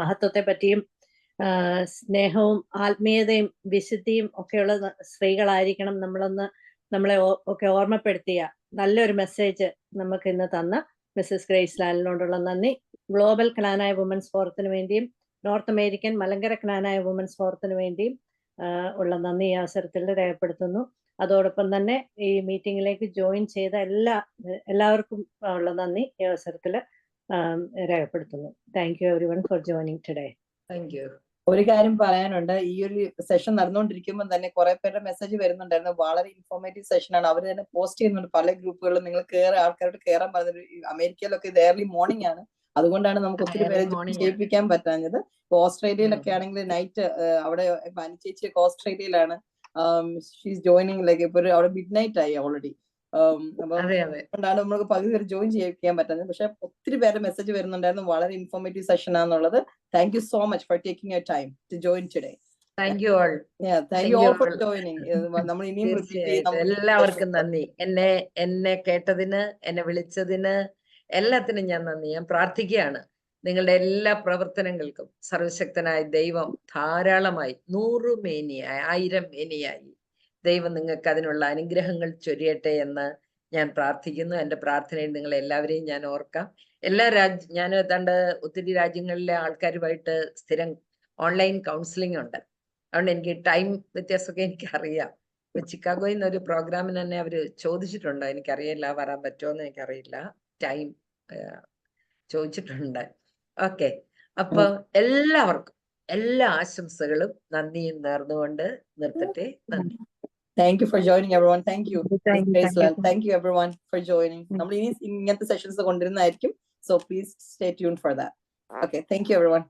മഹത്വത്തെ പറ്റിയും സ്നേഹവും ആത്മീയതയും വിശുദ്ധിയും ഒക്കെയുള്ള സ്ത്രീകളായിരിക്കണം നമ്മളെ ഒക്കെ ഓർമ്മപ്പെടുത്തിയ നല്ലൊരു മെസ്സേജ് നമുക്ക് ഇന്ന് തന്ന മിസ്സസ് ഗ്രേസ് ലാലിനോടുള്ള നന്ദി. ഗ്ലോബൽ ക്നാനായ വുമൻസ് ഫോറത്തിന് വേണ്ടിയും north American Malankara Knanaya women's ഫോറത്തിന് വേണ്ടിയും ഉള്ള നന്ദി ഈ അവസരത്തിൽ രേഖപ്പെടുത്തുന്നു. അതോടൊപ്പം തന്നെ ഈ മീറ്റിംഗിലേക്ക് ജോയിൻ ചെയ്ത എല്ലാവർക്കും ഉള്ള നന്ദി ഈ അവസരത്തിൽ രേഖപ്പെടുത്തുന്നു. Thank you every one for joining today. Thank U. ഒരു കാര്യം പറയാനുണ്ട്, ഈ ഒരു സെഷൻ നടന്നുകൊണ്ടിരിക്കുമ്പോൾ തന്നെ കുറെ പേരുടെ മെസ്സേജ് വരുന്നുണ്ടായിരുന്നു. വളരെ ഇൻഫോർമേറ്റീവ് സെഷനാണ്. അവർ തന്നെ പോസ്റ്റ് ചെയ്യുന്നുണ്ട് പല ഗ്രൂപ്പുകളിലും. നിങ്ങൾ ആൾക്കാരോട് കയറാൻ പറഞ്ഞത്. അമേരിക്കയിലൊക്കെ ഇത് ഏർലി മോർണിംഗ് ആണ്, അതുകൊണ്ടാണ് നമുക്ക് ഒത്തിരി പേരെ ചെയ്യിപ്പിക്കാൻ പറ്റാഞ്ഞത്. ഇപ്പൊ ഓസ്ട്രേലിയയിലൊക്കെ ആണെങ്കിൽ നൈറ്റ്, അവിടെ ചേച്ചി ഓസ്ട്രേലിയയിലാണ്. ഷീസ് ജോയിനിങ് ലൈക്ക് ഇപ്പൊ അവിടെ മിഡ് നൈറ്റ് ആയി ഓൾറെഡി. അപ്പൊ അതുകൊണ്ടാണ് നമുക്ക് പകുതി പേര് ജോയിൻ ചെയ്യിക്കാൻ പറ്റുന്നത്. പക്ഷെ ഒത്തിരി പേരുടെ മെസ്സേജ് വരുന്നുണ്ടായിരുന്നു. വളരെ ഇൻഫോർമേറ്റീവ് സെഷൻ ആണെന്നുള്ളത്. Thank you so much for taking your time to join today. Thank you all. Thank you all for joining. നമ്മൾ ഇനിയും എല്ലാവർക്കും നന്ദി. എന്നെ കേട്ടതിന്, എന്നെ വിളിച്ചതിന് എല്ലാത്തിനും ഞാൻ നന്ദി. ഞാൻ പ്രാർത്ഥിക്കുകയാണ് നിങ്ങളുടെ എല്ലാ പ്രവർത്തനങ്ങൾക്കും സർവശക്തനായ ദൈവം ധാരാളമായി 100 മേനിയായി 1000 മേനിയായി ദൈവം നിങ്ങൾക്ക് അതിനുള്ള അനുഗ്രഹങ്ങൾ ചൊരിയട്ടെ എന്ന് ഞാൻ പ്രാർത്ഥിക്കുന്നു. എൻ്റെ പ്രാർത്ഥനയിൽ നിങ്ങൾ എല്ലാവരെയും ഞാൻ ഓർക്കാം. ഞാൻ ഏതാണ്ട് ഒത്തിരി രാജ്യങ്ങളിലെ ആൾക്കാരുമായിട്ട് സ്ഥിരം ഓൺലൈൻ കൗൺസിലിംഗ് ഉണ്ട്. അതുകൊണ്ട് എനിക്ക് ടൈം വ്യത്യാസമൊക്കെ എനിക്കറിയാം. ഇപ്പൊ ചിക്കാഗോയിൽ നിന്ന് ഒരു പ്രോഗ്രാമിന് തന്നെ അവർ ചോദിച്ചിട്ടുണ്ട്. എനിക്കറിയില്ല വരാൻ പറ്റുമോ എന്ന് എനിക്കറിയില്ല. ടൈം ചോദിച്ചിട്ടുണ്ട്. ഓക്കെ, അപ്പൊ എല്ലാവർക്കും എല്ലാ ആശംസകളും നന്ദിയും നേർന്നുകൊണ്ട് നിർത്തട്ടെ. നന്ദി. Thank you for joining everyone. Thank you. Thank you everyone for joining. നമ്മൾ ഇനി ഇങ്ങനത്തെ sessions കൊണ്ടുവരുന്നതായിരിക്കും. So please stay tuned for that. Okay, thank you everyone.